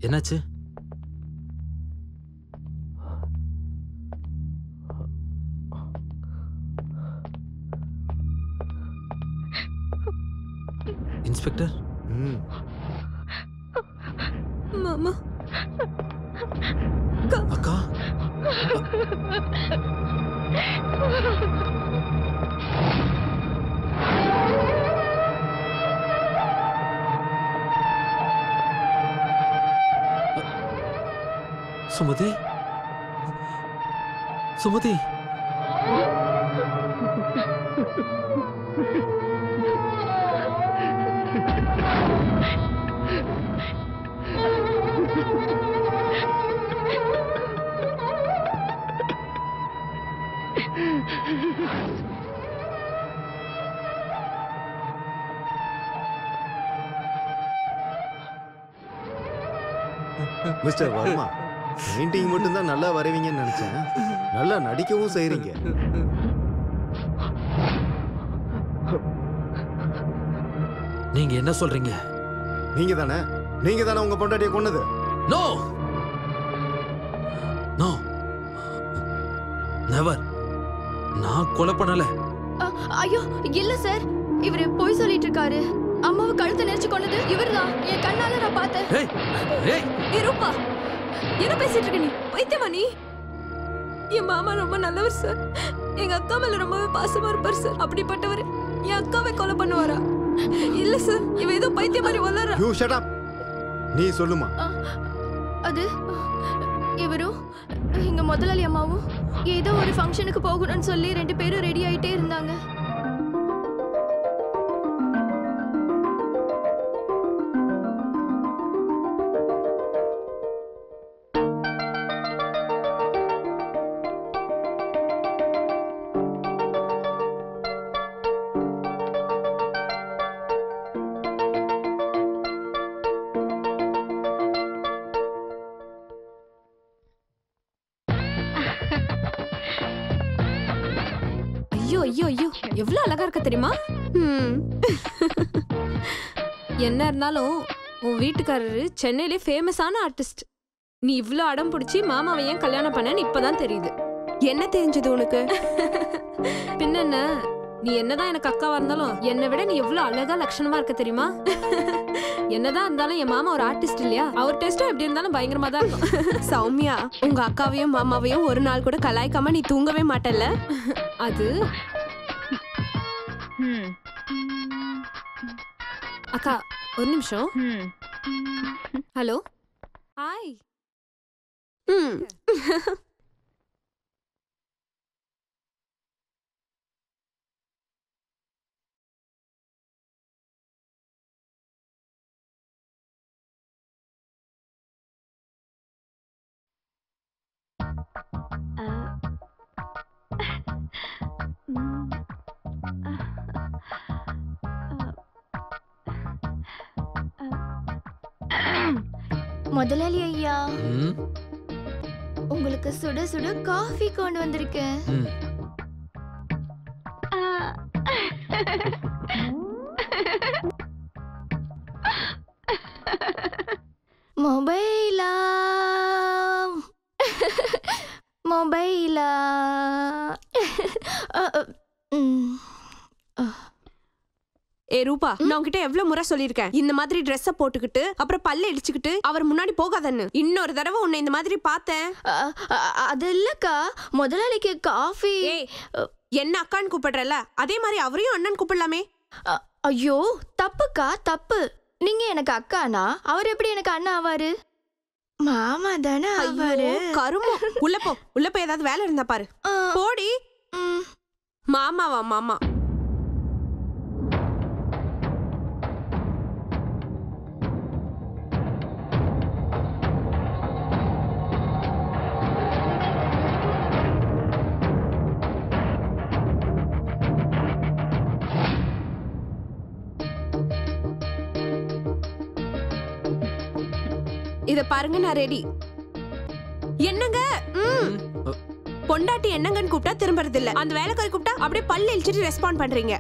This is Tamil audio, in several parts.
என்னாச்சு? இன்ஸ்பெக்டர். மாமா. அக்கா. சுமதி. சுமதி. மிஸ்டர் வர்மா, பெயிண்டிங் மட்டும் தான் நல்லா வரைவீங்கன்னு நினைச்சேன். நல்லா நடிக்கவும் செய்றீங்க. நீங்க என்ன சொல்றீங்க? நீங்க தானே உங்க பொண்டாட்டியை கொன்னது? No no, never. நான் கொலை பண்ணல. ஐயோ இல்ல சார், இவரு போய் சொல்லிட்டு இருக்காரு. அம்மாவை கழுத்தை நெரிச்சு கொண்டது இவர்தான். என் கண்ணால நான் பார்த்தேன். ரூபா, என்ன பேசிட்டு இருக்க நீ? பைத்தியமா நீ? என் மாமா ரொம்ப நல்லவர் சார். எங்க அக்கா மேல ரொம்பவே பாசமா இருப்பார் சார். அப்படிப்பட்டவர் என் அக்காவை கொலை பண்ணுவாரா? இல்ல சார், இவ ஏதோ பைத்திய மாதிரி வளர்றா. You shut up. நீ சொல்லுமா. அது இவரும் எங்க முதலாளி அம்மாவும் ஏதோ ஒரு ஃபங்க்ஷனுக்கு போகணும்னு சொல்லி 2 பேரும் ரெடி ஆயிட்டே இருந்தாங்க. ஐயோ ஐயோ ஐயோ, எவ்வளவு அழகா இருக்க தெரியுமா? என்ன இருந்தாலும் உன் வீட்டுக்காரரு சென்னையிலே ஃபேமஸான ஆர்டிஸ்ட். நீ இவ்ளோ அடம் பிடிச்சி மாமாவை ஏன் கல்யாணம் பண்ணன்னு இப்பதான் தெரியுது. என்ன தெரிஞ்சது உனக்கு? பின்ன நீ என்னதான் எனக்கு அக்காவா இருந்தாலும் என்னை விட நீ எவ்வளவு அழகா லட்சணமா இருக்க தெரியுமா? என்னதான் இருந்தாலும் என் மாமா ஒரு ஆர்டிஸ்ட் இல்லையா? அவர் டெஸ்டும் எப்படி இருந்தாலும் பயங்கரமா தான் இருக்கும். சௌமியா, உங்க அக்காவையும் மாமாவையும் ஒரு நாள் கூட கலாய்க்காம நீ தூங்கவே மாட்டல்ல? அது அக்கா ஒரு நிமிஷம். ஹலோ. ஹாய். முதலாளி ஐயா, உங்களுக்கு சுட சுட காஃபி கொண்டு வந்திருக்கேன். மொபைலா மொபைலா. ஏ ரூபா, நான் உன்கிட்ட எவ்வளவு முறை சொல்லிருக்கேன், இந்த மாதிரி ட்ரெஸ்ஸ போட்டுக்கிட்டு அப்புறம் பல்ல இடிச்சுக்கிட்டு அவர் முன்னாடி போகாதன்னு. இன்னொரு தடவை உன்னை இந்த மாதிரி பார்த்தேன். அது இல்லக்கா, முதலாளிக்கு காஃபி. என்ன அக்கான்னு கூப்பிடுறல, அதே மாதிரி அவரையும் அண்ணன் கூப்பிடலாமே. ஐயோ தப்புக்கா, தப்பு. நீங்க எனக்கு அக்கானா அவர் எப்படி எனக்கு அண்ணா ஆவாரு? மாமா தானே ஆவாரு. கருமோ. உள்ள போ, உள்ள போய் ஏதாவது வேலை இருந்தா பாரு. போடி. மாமாவா? மாமா இத பாருங்க, நான் ரெடி. என்னங்க? பொண்டாட்டி என்னங்கன்னு கூப்பிட்டா திரும்பறது இல்ல. அந்த வேலைக்காரி கூப்பிட்டா அப்படியே பல்ல இழிச்சிட்டு ரெஸ்பாண்ட் பண்றீங்க.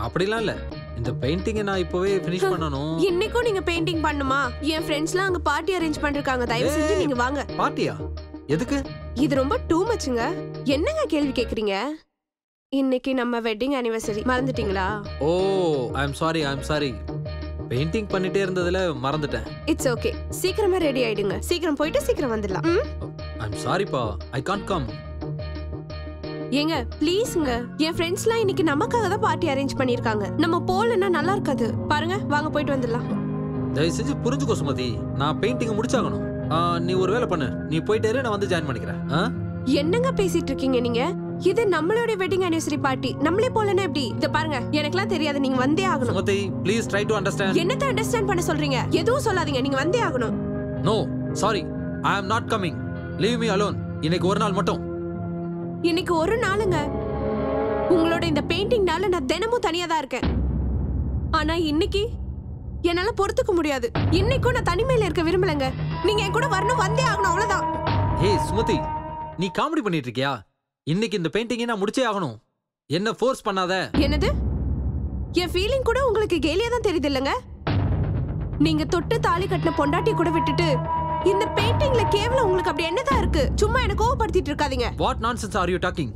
அப்படிலாம் இல்ல, இந்த பெயிண்டிங்கை நான் இப்போவே ஃபினிஷ் பண்ணணும். இன்னைக்கும் நீங்க பெயிண்டிங் பண்ணுமா? என் ஃப்ரெண்ட்ஸ்லாம் அங்க பார்ட்டி அரேஞ்ச் பண்ணிருக்காங்க. தயவு செஞ்சு நீங்க வாங்க. பார்ட்டியா? எதுக்கு? இது ரொம்ப டூ மச்சுங்க. என்னங்க கேள்வி கேக்குறீங்க? இன்னைக்கு நம்ம வெட்டிங் ஆனிவர்சரி, மறந்துட்டீங்களா? ஓ, ஐ அம் சாரி. பெயிண்டிங் பண்ணிட்டே இருந்ததுல மறந்துட்டேன். It's okay. சீக்கிரமா ரெடி ஆயிடுங்க. சீக்கிரம் போயிட்டு சீக்கிரம் வந்துடலாம். ஐ அம் சாரிப்பா, ஐ கான்ட் கம். ஏங்க ப்ளீஸ்ங்க, என் ஃப்ரெண்ட்ஸ்லாம் இன்னைக்கு நமக்காக தான் பார்ட்டி அரேஞ்ச் பண்ணிருக்காங்க. நம்ம போலன்னா நல்லா இருக்காது. பாருங்க, வாங்க போயிட்டு வந்துடலாம். தயவு செஞ்சு புரிஞ்சுக்கோ சுமதி, நான் பெயிண்டிங் முடிச்சாகணும். நீ ஒரு வேலை பண்ணு, நீ போயிட்டே நான் வந்து ஜாயின் பண்ணிக்கிறேன். என்னங்க பேசிட்டு இருக்கீங்க நீங்க? இது நம்மளோட வெட்டிங் ஆனிவர்சரி பார்ட்டி. நம்மளே போலன்னா எப்படி? இத பாருங்க, எனக்குலாம் தெரியாது, நீங்க வந்தே ஆகணும். Sumathi please try to understand. என்னத்த அண்டர்ஸ்டாண்ட் பண்ண சொல்றீங்க? எதுவும் சொல்லாதீங்க, நீங்க வந்தே ஆகணும். No sorry, I am not coming. Leave me alone. இன்னைக்கு ஒரு நாள் மட்டும். இன்னைக்கு ஒரு நாளுங்க. உங்களோட இந்த பெயிண்டிங்னால நான் தினமும் தனியா தான் இருக்கேன். ஆனா இன்னைக்கு என்னால பொறுத்துக்க முடியாது. இன்னைக்கும் நான் தனிமையில இருக்க விரும்பலங்க. நீங்க என் கூட வரணும், வந்தே ஆகணும், அவ்வளவுதான். ஹே சுமதி, நீ காமெடி பண்ணிட்டு இருக்கியா? இன்னைக்கு இந்த பெயிண்டிங்கை நான் முடிச்சே ஆகணும். என்ன ஃபோர்ஸ் பண்ணாத. என்னது? என் ஃபீலிங் கூட உங்களுக்கு கேலியா தான் தெரியுது இல்லங்க? நீங்க தொட்டு தாலி கட்டின பொண்டாட்டி கூட விட்டுட்டு இந்த பெயிண்டிங்ல கேவலம் உங்களுக்கு அப்படி என்னதான் இருக்கு? சும்மா என்ன கோவப்படுத்திட்டு இருக்காதீங்க. What nonsense are you talking?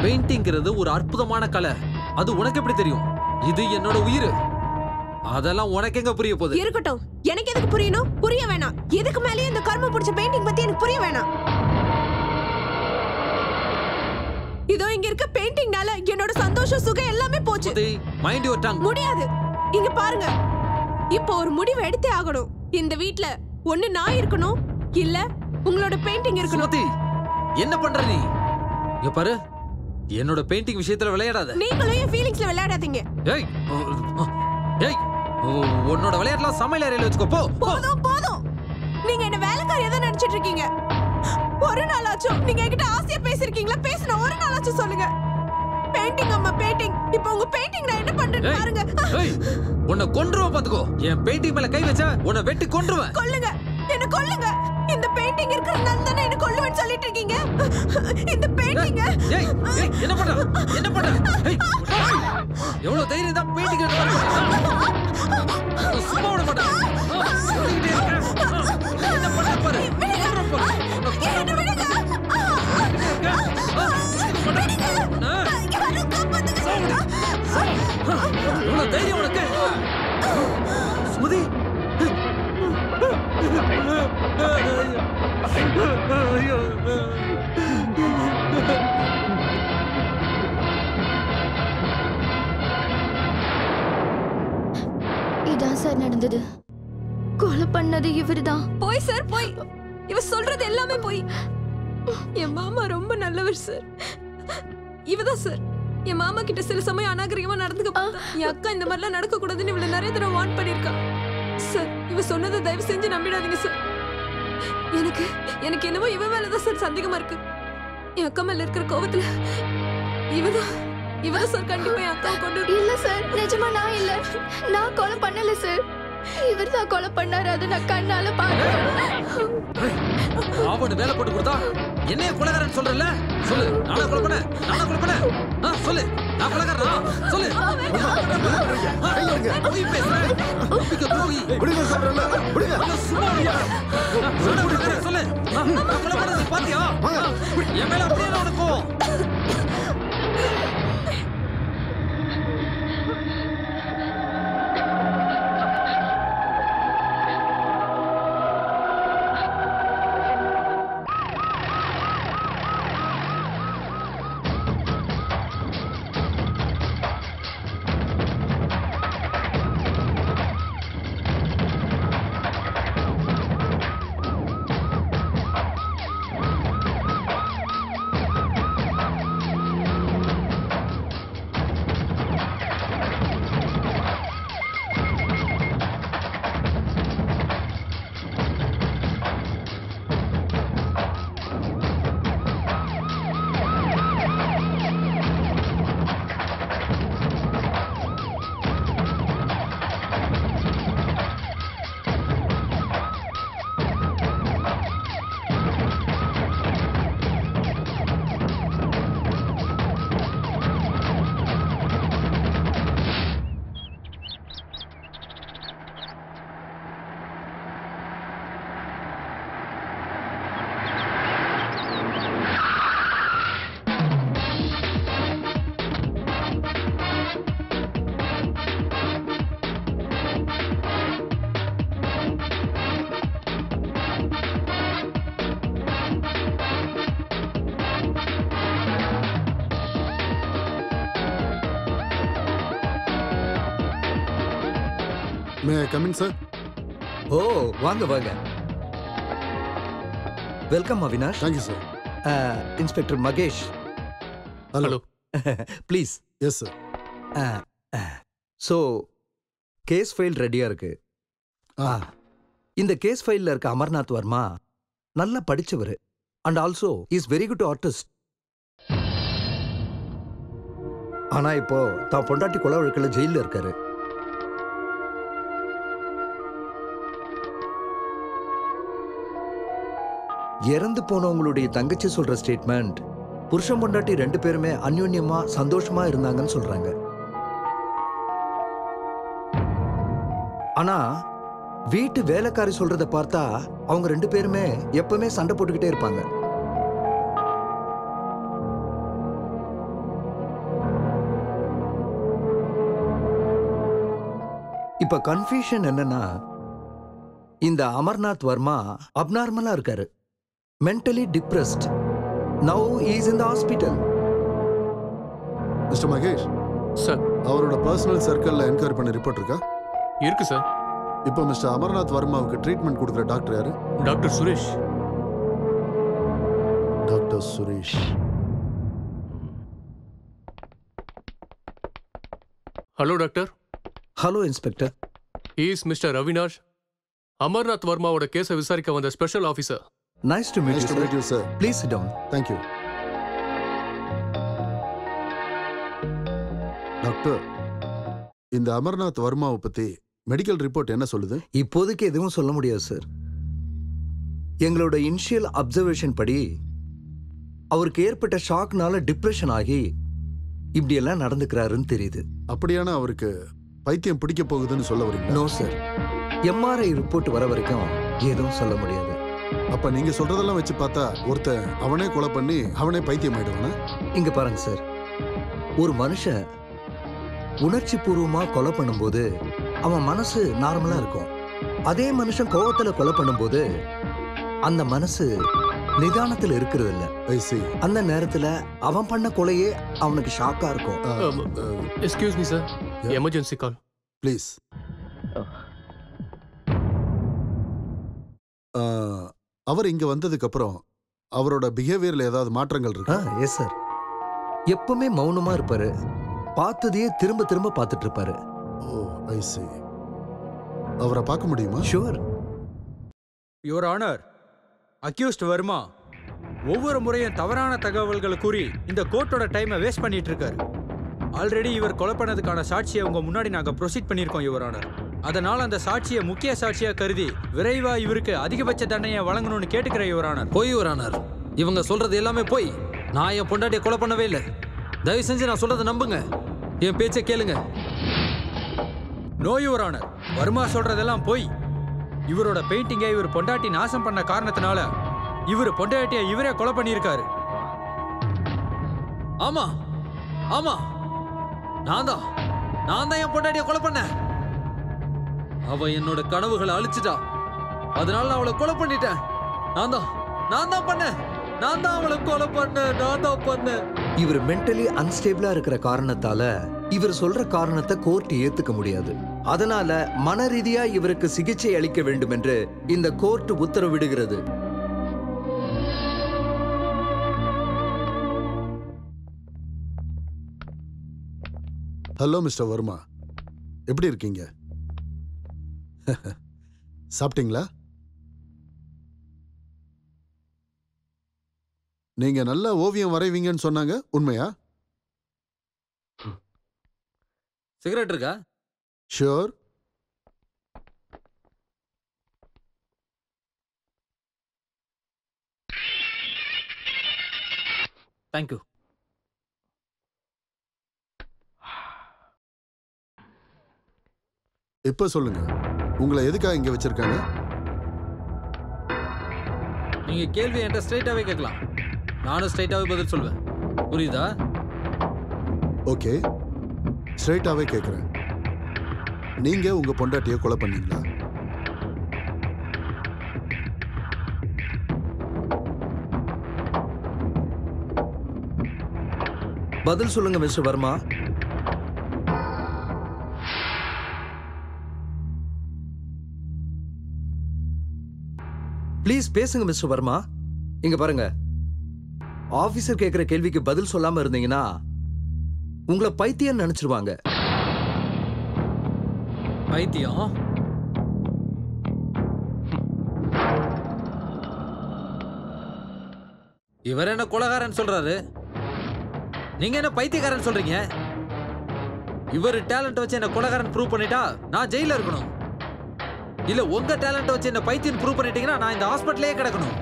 பெயிண்டிங்கிறது ஒரு அற்புதமான கலை. அது உனக்கு எப்படி தெரியும்? இது என்னோட உயிர். அதெல்லாம் உனக்கு எங்க புரிய போகுது? இருக்கட்டும், எனக்கு எதுக்கு புரியணும்? புரிய வேணாம். எதுக்கு மேலேயே இந்த கர்ம பிடிச்ச பெயிண்டிங் பத்தி எனக்கு புரிய வேணாம். இதோ இங்க இருக்க பெயிண்டிங்னால என்னோட சந்தோஷம், சுகம் எல்லாமே போச்சு. Mind your tongue. முடியாது. இங்க பாருங்க, இப்போ ஒரு முடிவு எடுத்தே ஆகணும். இந்த வீட்ல ஒண்ணு நான் இருக்கணும், இல்ல உங்களோட பெயிண்டிங் இருக்கணும். சுமதி, என்ன பண்ற நீ? இங்க பாரு, என்னோட பெயிண்டிங் விஷயத்துல விளையாடாத. நீங்களும் என் ஃபீலிங்ஸ்ல விளையாடாதீங்க. ஏய் ஏய், உன்னோட விளையாட்டுலாம் சமையல் அறையில வச்சுக்கோ. போ. போதும் போதும். நீங்க என்ன வேலைக்காரியா தான் நினைச்சிட்டு இருக்கீங்க. ஒரு நாளாச்சும் நீங்க என்கிட்ட ஆசையா பேசிருக்கீங்களா? பேசின ஒரு நாளாச்சும் சொல்லுங்க. பெயிண்டிங் அம்மா பெயிண்டிங். இப்போ உங்க பெயிண்டிங் நான் என்ன பண்றேன்னு பாருங்க. ஏய், உன்னை கொன்றுவேன் பாத்துக்கோ. என் பெயிண்டிங் மேல கை வச்சா உன்னை வெட்டி கொன்றுவேன். கொல்லுங்க, என்ன கொல்லுங்க. இந்த பெயிண்டிங் இருக்கிறதுனால தானே என்ன கொல்லுவேன்னு சொல்லிட்டு இருக்கீங்க. இந்த பெயிண்டிங். ஏய் ஏய், என்ன பண்ற? என்ன பண்ற? ஏய், எவ்வளவு தைரியம் தான் பெயிண்டிங் சும்மா விட மாட்டேன். என்ன பண்ற பாரு. எவ்வளவு தைரியம் உனக்கு? சுமதி, இதான் சார் நடந்தது. கொலை பண்ணது இவர்தான். போய் சார் போய். இவ சொல்றது எல்லாமே போய். என் மாமா ரொம்ப நல்லவர் சார். இவதான் சார் என் மாமா கிட்ட சில சமயம் அநாகரிகமா நடந்துக்க பார்த்தா. என் அக்கா இந்த மாதிரிலாம் நடக்க கூடாதுன்னு இவளை நிறைய தடவை வார்ன் பண்ணிருக்கா சார். இவ சொன்னதை தயவு செஞ்சு நம்பிடாதீங்க சார். எனக்கு என்னமோ இவ மேலதான் சார் சந்தேகமா இருக்கு. என் அக்கா மேல இருக்கிற கோவத்துல இவதான் சார் கண்டிப்பா என் அக்காவை கொண்டு. இல்ல சார், நிஜமா நான் இல்ல. நான் கொலை பண்ணல சார். இவர்தான் கொலை பண்ணாரு. அது நான் கண்ணால பார்த்தேன். அவனு வேலை போட்டு கொடுத்தா என்னைய கொலைகாரன் சொல்றல? சொல்லு, நானா கொலை பண்ண? சொல்லு, நான் கொலைகாரனா? சொல்லு. போய் பேசுறேன். போய் விடுங்க சொல்றல, விடுங்க. சும்மா சொல்லு. நான் கொலை பண்ணது பாத்தியா? என் மேல அப்படியே உனக்கு கோவம். மே ஐ கம் இன் சார்? ஓ வாங்க வாங்க. Welcome Avinash. Thank you sir. Inspector Mahesh. Hello. Please. Yes sir. So case file ரெடியா இருக்கு. இந்த கேஸ் ஃபைல்ல இருக்க அமர்நாத் வர்மா நல்லா படிச்சவர் and also is very good artist. ஆனா இப்போ தான் பொண்டாட்டி கொலை வழக்கில் ஜெயிலில் இருக்காரு. இறந்து போனவங்களுடைய தங்கச்சி சொல்ற ஸ்டேட்மெண்ட் புருஷன் பொண்டாட்டி 2 பேருமே அந்யோன்யமா சந்தோஷமா இருந்தாங்கன்னு சொல்றாங்க. ஆனா வீட்டு வேலைக்காரி சொல்றத பார்த்தா அவங்க 2 பேருமே எப்பவுமே சண்டை போட்டுக்கிட்டே இருப்பாங்க. இப்ப கன்ஃபியூஷன் என்னன்னா, இந்த அமர்நாத் வர்மா அப்நார்மலா இருக்காரு, mentally depressed. Now is in the hospital. Mister Mahesh sir, அவரோட பர்சனல் சர்க்கிள்ல என்கொயரி பண்ண ரிப்போர்ட் இருக்கா? இருக்கு சார். இப்போ மிஸ்டர் அமர்நாத் வர்மாவுக்கு ட்ரீட்மெண்ட் கொடுக்குற டாக்டர் யாரு? Doctor Suresh. Doctor Suresh. Hello doctor. Hello inspector. Is mister Avinash, Amarnath வர்மாவோட கேஸை விசாரிக்க வந்த special officer. Nice to meet you sir. Please sit down. Thank you. Doctor, இந்த அமர்நாத் வர்மாவை பத்தி மெடிக்கல் ரிப்போர்ட் என்ன சொல்லுது? இப்போதைக்கு எதுவும் சொல்ல முடியாது சார். எங்களோட இனிஷியல் அப்சர்வேஷன் படி அவருக்கு ஏற்பட்ட ஷாக்னால டிப்ரெஷன் ஆகி இப்படி எல்லாம் நடந்துக்கிறாருன்னு தெரியுது. அப்படியான அவருக்கு பைத்தியம் பிடிக்க போகுதுன்னு சொல்ல வரீங்க? நோ சார், எம்ஆர்ஐ ரிப்போர்ட் வர வரைக்கும் எதுவும் சொல்ல முடியாது. அப்ப நீங்க சொல்றதெல்லாம் வச்சு பார்த்தா ஒருத்தன் அவனே கொலை பண்ணி அவனே பைத்தியம் ஆயிடுவானா? இங்க பாருங்க சார், ஒரு மனுஷன் உணர்ச்சி பூர்வமா கொலை பண்ணும்போது அவன் மனசு நார்மலா இருக்கும். அதே மனுஷன் கோவத்துல கொலை பண்ணும்போது அந்த மனசு நிதானத்துல இருக்கிறது இல்ல. அந்த நேரத்துல அவன் பண்ண கொலையே அவனுக்கு ஷாக்கா இருக்கும். Excuse me sir, emergency call please. அவர் இங்க வந்ததுக்கு அப்புறம் அவரோட பிஹேவியர்ல ஏதாவது மாற்றங்கள் இருக்கா? எஸ் சார், எப்பவுமே மௌனமா இருப்பாரு, பார்த்ததையே திரும்ப திரும்ப பார்த்துட்டு இருப்பாரு. ஓ ஐ சீ. அவரை பார்க்க முடியுமா? Sure. Your honour, accused Varma ஒவ்வொரு முறையும் தவறான தகவல்களை கூறி இந்த கோர்ட்டோட டைமை வேஸ்ட் பண்ணிட்டு இருக்காரு. ஆல்ரெடி இவர் கொலை பண்ணதுக்கான சாட்சியை உங்க முன்னாடி நாங்க ப்ரொசீட் பண்ணியிருக்கோம் யுவர் ஆனர். அதனால அந்த சாட்சியை முக்கிய சாட்சியா கருதி விரைவா இவருக்கு அதிகபட்ச தண்டனையை வழங்கணும்னு கேட்டுக்கிறேன் யுவர் ஆனர். போய் யுவர் ஆனர், இவங்க சொல்றது எல்லாமே போய். நான் என் பொண்டாட்டியை கொலை பண்ணவே இல்லை. தயவு செஞ்சு நான் சொல்றதை நம்புங்க, என் பேச்சை கேளுங்க. நோ யுவர் ஆனர், வர்மா சொல்றதெல்லாம் போய். இவரோட பெயிண்டிங்கை இவர் பொண்டாட்டி நாசம் பண்ண காரணத்தினால இவர் பொண்டாட்டியை இவரே கொலை பண்ணியிருக்காரு. ஆமா ஆமா, நான் தான் என் பொண்டாட்டியை கொலை பண்ணேன். அவ என்னோட கனவுகளை அழிச்சிட்டா, அதனால நான் அவளை கொலை பண்ணிட்டேன். நான் தான் பண்ணேன். நான் தான் அவளை கொலை பண்ணேன். இவர் மென்டலி அன்ஸ்டேபிளா இருக்கிற காரணத்தால இவர் சொல்ற காரணத்தை கோர்ட் ஏத்துக்க முடியாது. அதனால மன ரீதியா இவருக்கு சிகிச்சை அளிக்க வேண்டும் என்று இந்த கோர்ட் உத்தரவிடுகிறது. ஹலோ மிஸ்டர் வர்மா, எப்படி இருக்கீங்க? சாப்பிட்டீங்களா? நீங்க நல்ல ஓவியம் வரைவீங்கன்னு சொன்னாங்க, உண்மையா? சிகரெட் இருக்கா? ஷூர். தேங்க்யூ. இப்ப சொல்லுங்க, உங்களை எதுக்காக இங்க வச்சிருக்காங்க? நீங்க கேள்வி என்கிட்ட ஸ்ட்ரைட்டாவே கேட்கலாம், நானும் ஸ்ட்ரைட்டாவே பதில் சொல்வேன். புரியுதா? ஓகே, ஸ்ட்ரைட்டாவே கேட்குறேன். நீங்க உங்க பொண்டாட்டியை கொலை பண்ணீங்களா? பதில் சொல்லுங்க மிஸ்டர் வர்மா. ப்ளீஸ் பேசுங்க மிஸ்டர் வர்மா. இங்க பாருங்க, ஆபீசர் கேட்கிற கேள்விக்கு பதில் சொல்லாம இருந்தீங்கன்னா உங்களை பைத்தியம் நினைச்சிருவாங்க. பைத்தியம்? இவர் என்ன கொலைகாரன் சொல்றாரு, நீங்க என்ன பைத்தியக்காரன் சொல்றீங்க? இவர் டேலண்ட் வச்சு என்ன கொலைகாரன் ப்ரூவ் பண்ணிட்டா நான் ஜெயில இருக்கணும். இல்ல உங்க டேலண்ட் வச்சு என்ன பைத்தியம் ப்ரூவ் பண்ணிட்டீங்கன்னா நான் இந்த ஹாஸ்பிட்டலே கிடக்கணும்.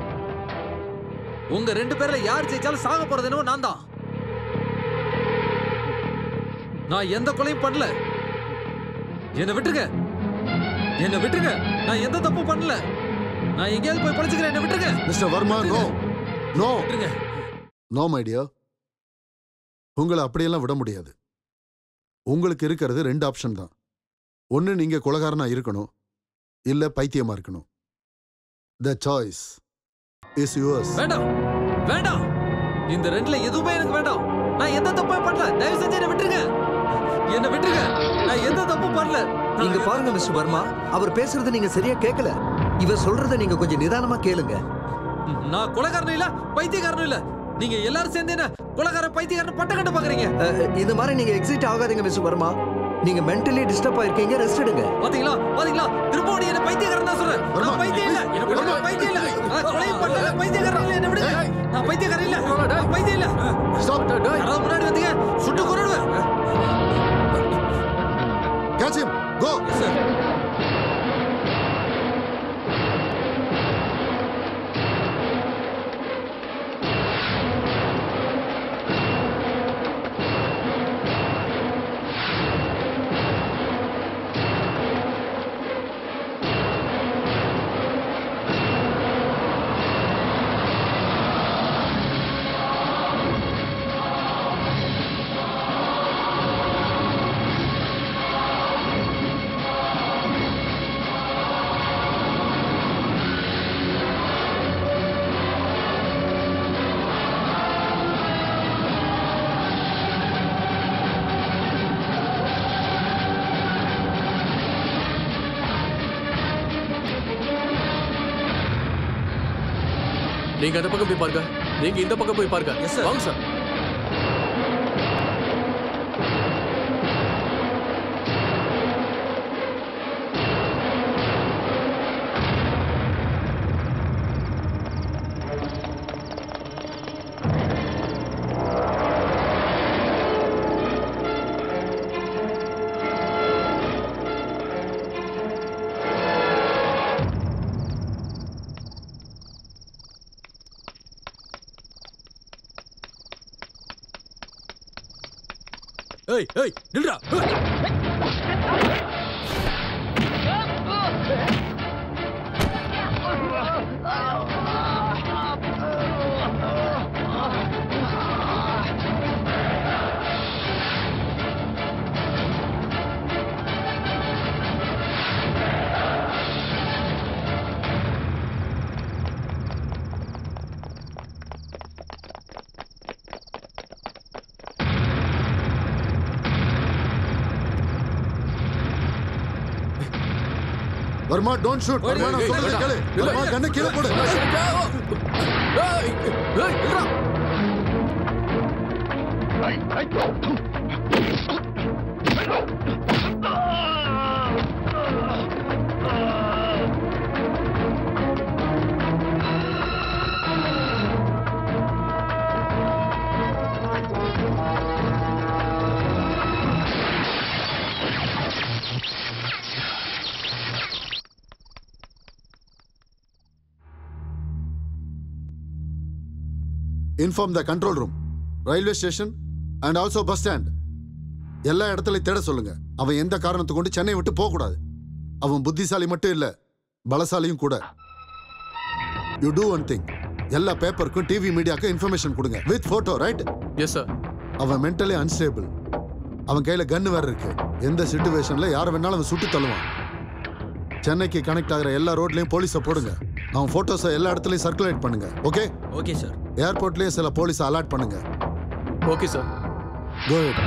உங்க 2 பேர்ல யார் ஜெயிச்சாலும் சாக போறது என்னவோ நான் தான். நான் எந்த கொலையும் பண்ணல. என்ன விட்டுருங்க, என்ன விட்டுருங்க. நான் எந்த தப்பும் பண்ணல. நான் எங்கேயாவது போய் படிச்சுக்கிறேன். என்ன விட்டுருங்க மிஸ்டர் வர்மா. நோ நோ விட்டுருங்க. நோ மை டியர், உங்களை அப்படியெல்லாம் விட முடியாது. உங்களுக்கு இருக்கிறது 2 ஆப்ஷன் தான். ஒன்று நீங்க கொலைகாரனா இருக்கணும், இல்ல பைத்தியமா இருக்கணும். The choice is yours. வேண்டாம் வேண்டாம், இந்த 2ல எதுவுமே எனக்கு வேண்டாம். நான் எந்த தப்பும் பண்ணல. தயவு செஞ்சு என்ன விட்டுருங்க, என்ன விட்டுருங்க. நான் எந்த தப்பும் பண்ணல. நீங்க பாருங்க மிஸ்டர் வர்மா, அவர் பேசுறத நீங்க சரியா கேட்கல. இவர் சொல்றத நீங்க கொஞ்சம் நிதானமா கேளுங்க. நான் கொலைகாரனும் இல்ல பைத்தியக்காரனும் இல்ல. நீங்க எல்லாரும் சேர்ந்து என்ன கொலைகார பைத்தியக்காரன் பட்ட கட்ட பாக்குறீங்க. இந்த மாதிரி நீங்க எக்ஸைட் ஆகாதீங்க மிஸ்டர் வர்மா. நீங்க மென்டலி டிஸ்டர்ப் ஆயிருக்கீங்க, ரெஸ்ட் எடுங்க. பாத்தீங்களா பாத்தீங்களா, திரும்ப நீ என்ன பைத்தியக்காரன் தான் சொல்ற. நான் பைத்தியம் இல்ல, நான் பைத்தியம் இல்ல. நான் கொலை பண்ணல, பைத்தியக்காரன் இல்ல. என்ன விடுங்க, நான் பைத்தியக்காரன் இல்ல, நான் பைத்தியம் இல்ல. ஸ்டாப். யாராவது முன்னாடி வந்தீங்க சுட்டு கொன்னுடுவேன். Catch him. Go. Yes sir. நீங்க அந்த பக்கம் போய் பாருங்க, நீங்க இந்த பக்கம் போய் பாருங்க. வாங்க சார். ஏய் ஏய் நில்றா. Verma don't shoot. வர்மா நான் சொல்றத கேளு. வர்மா கண்ணை கீழ போடு. ஏய் ஏய் நில்றா. Inform the control room, railway station and also bus stand. எல்லா இடத்துலையும் தேட சொல்லுங்க. அவன் எந்த காரணத்தை கொண்டு சென்னை விட்டு போக கூடாது. அவன் புத்திசாலி மட்டும் இல்ல, பலசாலியும் கூட. You do one thing. எல்லா பேப்பருக்கும் டிவி மீடியாக்கும் இன்ஃபர்மேஷன் கொடுங்க with photo, right? Yes sir. அவன் மென்டலி அன்ஸ்டேபிள். அவன் கையில கன்னு வேற இருக்கு. எந்த சிச்சுவேஷன்ல யாரை வேணாலும் அவன் சுட்டு தள்ளுவான். சென்னைக்கு கனெக்ட் ஆகிற எல்லா ரோட்லயும் போலீஸை போடுங்க. அவன் போட்டோஸை எல்லா இடத்துலையும் சர்க்குலேட் பண்ணுங்க. ஓகே? Okay sir. ஏர்போர்ட்லயே சில போலீஸ் அலர்ட் பண்ணுங்க. Okay sir. Go ahead.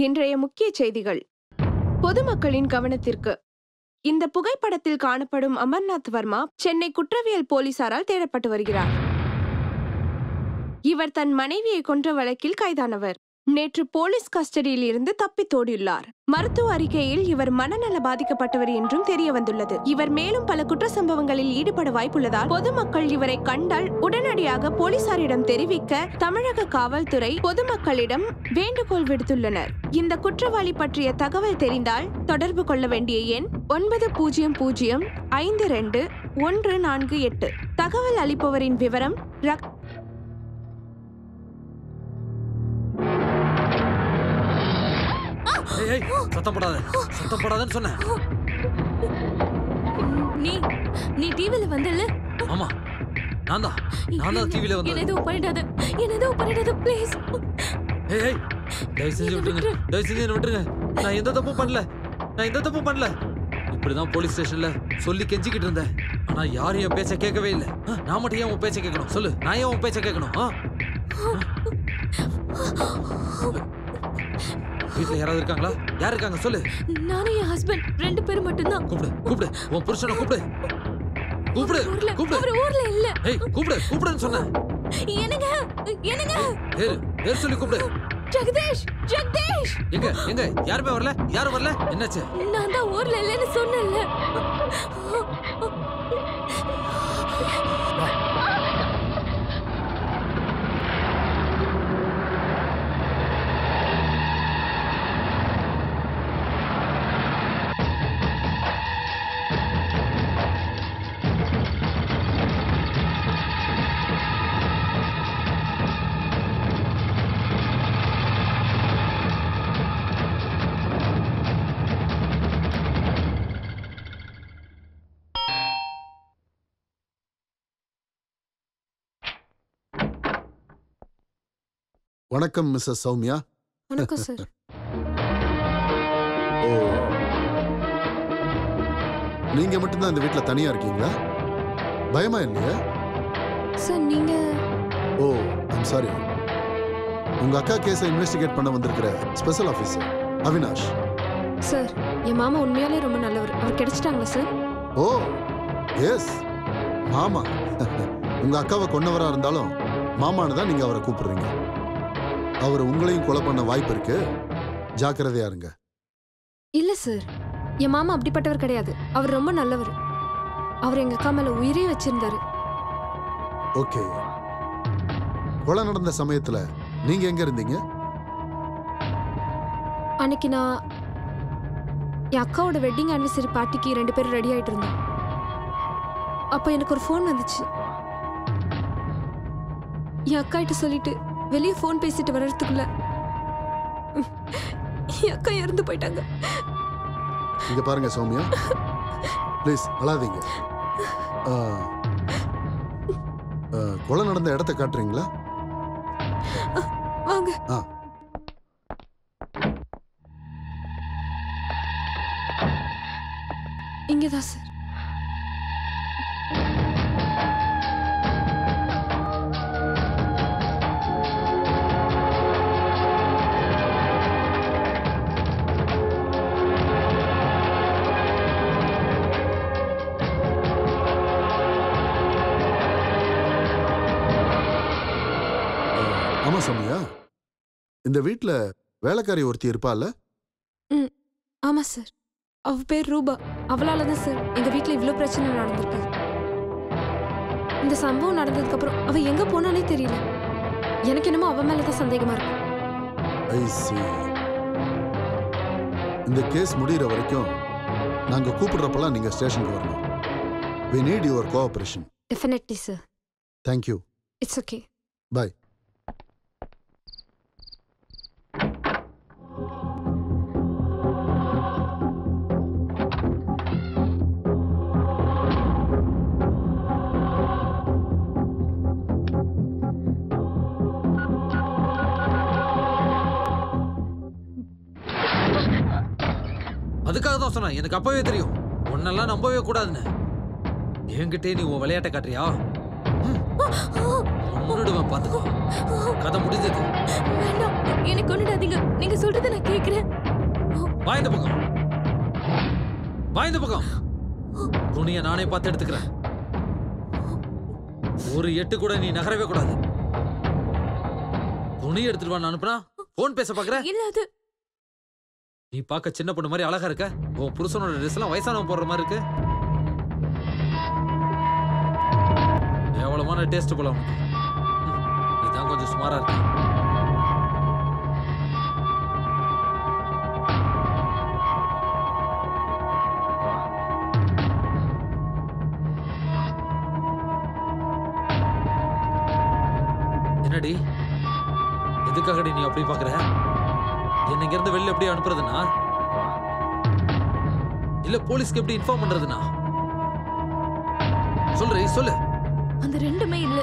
இன்றைய முக்கிய செய்திகள். பொதுமக்களின் கவனத்திற்கு. இந்த புகைப்படத்தில் காணப்படும் அமர்நாத் வர்மா சென்னை குற்றவியல் போலீசாரால் தேடப்பட்டு வருகிறார். இவர் தன் மனைவியை கொன்ற வழக்கில் கைதானவர். நேற்று போலீஸ் கஸ்டடியில் இருந்து தப்பித்தோடியுள்ளார். மருத்துவ அறிக்கையில் இவர் மனநல பாதிக்கப்பட்டவர் என்றும் தெரிய வந்துள்ளது. இவர் மேலும் பல குற்ற சம்பவங்களில் ஈடுபட வாய்ப்புள்ளதால் பொதுமக்கள் இவரை கண்டால் உடனடியாக போலீசாரிடம் தெரிவிக்க தமிழக காவல்துறை பொதுமக்களிடம் வேண்டுகோள் விடுத்துள்ளனர். இந்த குற்றவாளி பற்றிய தகவல் தெரிந்தால் தொடர்பு கொள்ள வேண்டிய எண் 90052148. தகவல் அளிப்பவரின் விவரம் சத்தம் போடாதன்னு சொன்னேன். நீ டிவில வந்தல? ஆமா, நான் தான் டிவில வந்தேன். என்ன எதுவும் பண்ணிடாத ப்ளீஸ். ஏய் தயவு செஞ்சு விட்டுருங்க. நான் எந்த தப்பும் பண்ணல. இப்படிதான் போலீஸ் ஸ்டேஷன்ல சொல்லி கெஞ்சிக்கிட்டு இருந்தேன். ஆனா யாரும் என் பேச்ச கேட்கவே இல்லை. நான் மட்டும் ஏன் உன் பேச்ச கேட்கணும்? சொல்லு, நான் ஏன் உன் பேச்ச கேட்கணும்? வீட்டுல யாராவது இருக்காங்களா? யார் இருக்காங்க சொல்லு. நானும் என் ஹஸ்பண்ட் 2 பேரும் மட்டும்தான். கூப்பிடு உன் புருஷனை கூப்பிடு. அவர் ஊர்ல இல்ல. ஏய் கூப்பிடுன்னு சொன்னேன். என்னங்க பேர் சொல்லி கூப்பிடு. ஜெகதீஷ். எங்க யாரும் வரல. என்னாச்சு? நான் தான் ஊர்ல இல்லன்னு சொன்னேன்ல. வணக்கம் மிஸ்ஸஸ் சௌமியா. வணக்கம் சார். ஓ, நீங்க மட்டும்தான் இந்த வீட்டில் தனியா இருக்கீங்களா? பயமா இல்லையா? சார் நீங்க? ஓ, ஐம் சாரி. உங்க அக்கா கேஸை இன்வெஸ்டிகேட் பண்ண வந்திருக்கிற ஸ்பெஷல் ஆஃபீஸர் அவினாஷ். சார் என் மாமா உண்மையாலே ரொம்ப நல்லவர். அவர் கிடைச்சிட்டாங்களா சார்? ஓ எஸ், மாமா. உங்க அக்காவை கொன்னவரா இருந்தாலும் மாமான்னு தான் நீங்க அவரை கூப்பிடுறீங்க. அவர் உங்களையும் கொலை பண்ண வாய்ப்பு இருக்கு, ஜாக்கிரதையா இருங்க. இல்ல சார், என் மாமா அப்படிப்பட்டவர் கிடையாது. அவர் ரொம்ப நல்லவர். அவர் எங்க அக்கா மேல உயிரே வச்சிருந்தாரு. ஓகே, கொலை நடந்த சமயத்துல நீங்க எங்க இருந்தீங்க? அன்னைக்கு நான் என் அக்காவோட வெட்டிங் ஆனிவர்சரி பார்ட்டிக்கு 2 பேரும் ரெடி ஆயிட்டு இருந்தோம். அப்ப எனக்கு ஒரு ஃபோன் வந்துச்சு. என் அக்கா கிட்ட சொல்லிட்டு வெளியே ஃபோன் பேசிட்டு வர்றதுக்குள்ள என் அக்கா இறந்து போயிட்டாங்க. இங்க பாருங்க சௌமியா, ப்ளீஸ் அழாதீங்க. கொலை நடந்த இடத்தை காட்டுறீங்களா? வாங்க. இங்கதான் சார். ஆமா சௌமியா, இந்த வீட்டுல வேலைக்காரி ஒருத்தி இருப்பால? ஆமா சார், அவ பேர் ரூபா. அவளாலதான் சார் எங்க வீட்டுல இவ்ளோ பிரச்சனை நடந்திருக்கு. இந்த சம்பவம் நடந்ததுக்கு அப்புறம் அவ எங்க போனானே தெரியல. எனக்கு என்னமோ அவ மேலதான் சந்தேகமா இருக்கு. I see. இந்த கேஸ் முடிகிற வரைக்கும் நாங்க கூப்பிடுறப்பெல்லாம் நீங்க ஸ்டேஷனுக்கு வரணும். We need your cooperation. Definitely sir. Thank you. It's okay. Bye. அதுக்காக தான் சொன்னேன், எனக்கு அப்பவே தெரியும் உன்னெல்லாம் நம்பவே கூடாதுன்னு. என்கிட்டே நீ உன் விளையாட்டை காட்டுறியா? கொன்னுடுவேன் பாத்துக்கோ. கதை முடிஞ்சது. வேண்டாம், என்னை கொன்னுடாதீங்க. நீங்க சொல்றதை நான் கேக்குறேன். வா இந்த பக்கம். வா இந்த பக்கம். துணியை நானே பார்த்து எடுத்துக்கிறேன். ஒரு எட்டு கூட நீ நகரவே கூடாது. துணி எடுத்துட்டு வா. அனுப்புனா போன் பேச பாக்குற. இல்ல அது நீ பார்க்க சின்ன பொண்ணு மாதிரி அழகா இருக்க. உன் புருஷனோட ட்ரெஸ் எல்லாம் வயசானவன் போடுற மாதிரி இருக்கு. எவ்வளவான டேஸ்ட் போல உனக்கு. நீதான் கொஞ்சம் சுமாரா இருக்க. என்னடி, எதுக்காகடி நீ அப்படி பாக்குற? என்ன இங்க இருந்து வெளில எப்படி அனுப்புறதுனா, இல்ல போலீஸ்க்கு எப்படி இன்ஃபார்ம் பண்றதுனா? சொல்றீ சொல்லு. அந்த ரெண்டுமே இல்ல.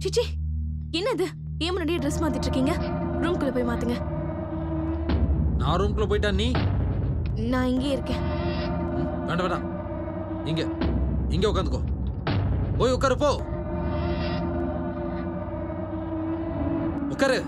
சிச்சி, என்னது? ஏன் முன்னாடியே ட்ரெஸ் மாத்திட்டு இருக்கீங்க? ரூம்குள்ள போய் மாத்துங்க. நான் ரூம்குள்ள போயிட்டா நீ? நான் இங்கே இருக்கேன். வேண்டாம் வேண்டாம், இங்க இங்க உட்காந்துக்கோ. போய் உட்காரு, போ உட்காரு.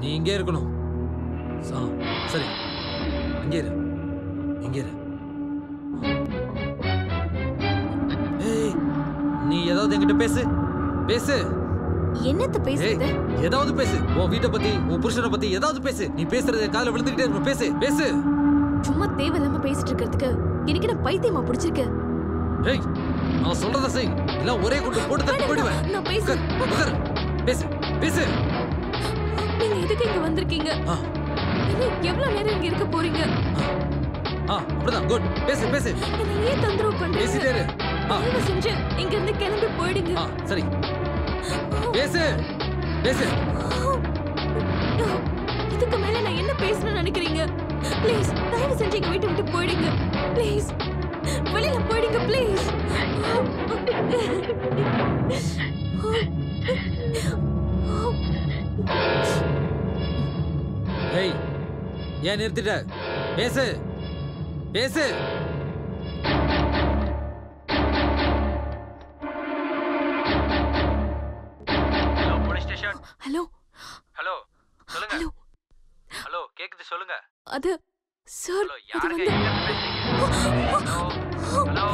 நீ இங்கே இருக்கணும். சரி, இங்கே இரு, இங்கே இரு. ஏய், நீ ஏதாவது என்கிட்ட பேசு பேசு. என்னத்த பேசுறது? ஏதாவது பேசு. உன் வீட்டை பத்தி, உன் புருஷனை பத்தி ஏதாவது பேசு. நீ பேசுறது காதுல விழுந்துகிட்டே இருக்கும். பேசு பேசு. சும்மா தேவையில்லாம பேசிட்டு இருக்கிறதுக்கு எனக்கு என்ன பைத்தியமா பிடிச்சிருக்கு? ஏய், நான் சொல்றத செய், இல்ல ஒரே குண்டு போட்டு தட்டி போடுவேன். நான் பேசுறேன். பேசு பேசு. நீங்க எதுக்கு இங்க வந்திருக்கீங்க? எவ்வளவு நேரம் இங்க இருக்க போறீங்க? அப்படிதான். குட். பேசு பேசு. என்ன ஏன் தொந்தரவு பண்றீங்க? பேசிட்டே இரு. தயவு செஞ்சு இங்க இருந்து கிளம்பி போயிடுங்க. சரி, பேசு பேசு. இதுக்கு மேல நான் என்ன பேசணும்னு நினைக்கிறீங்க? ப்ளீஸ் தயவு செஞ்சு எங்க வீட்டை விட்டு போயிடுங்க. ப்ளீஸ் வெளியில போயிடுங்க. ப்ளீஸ். ஏய், ஏன் நிறுத்திட்ட? பேசு பேசு. Hello police station. Hello hello சொல்லுங்க. ஹலோ ஹலோ கேக்குது, சொல்லுங்க. அது சார், ஹலோ, அது யாருங்க வந்து எங்க இருந்து பேசுறீங்க? ஹலோ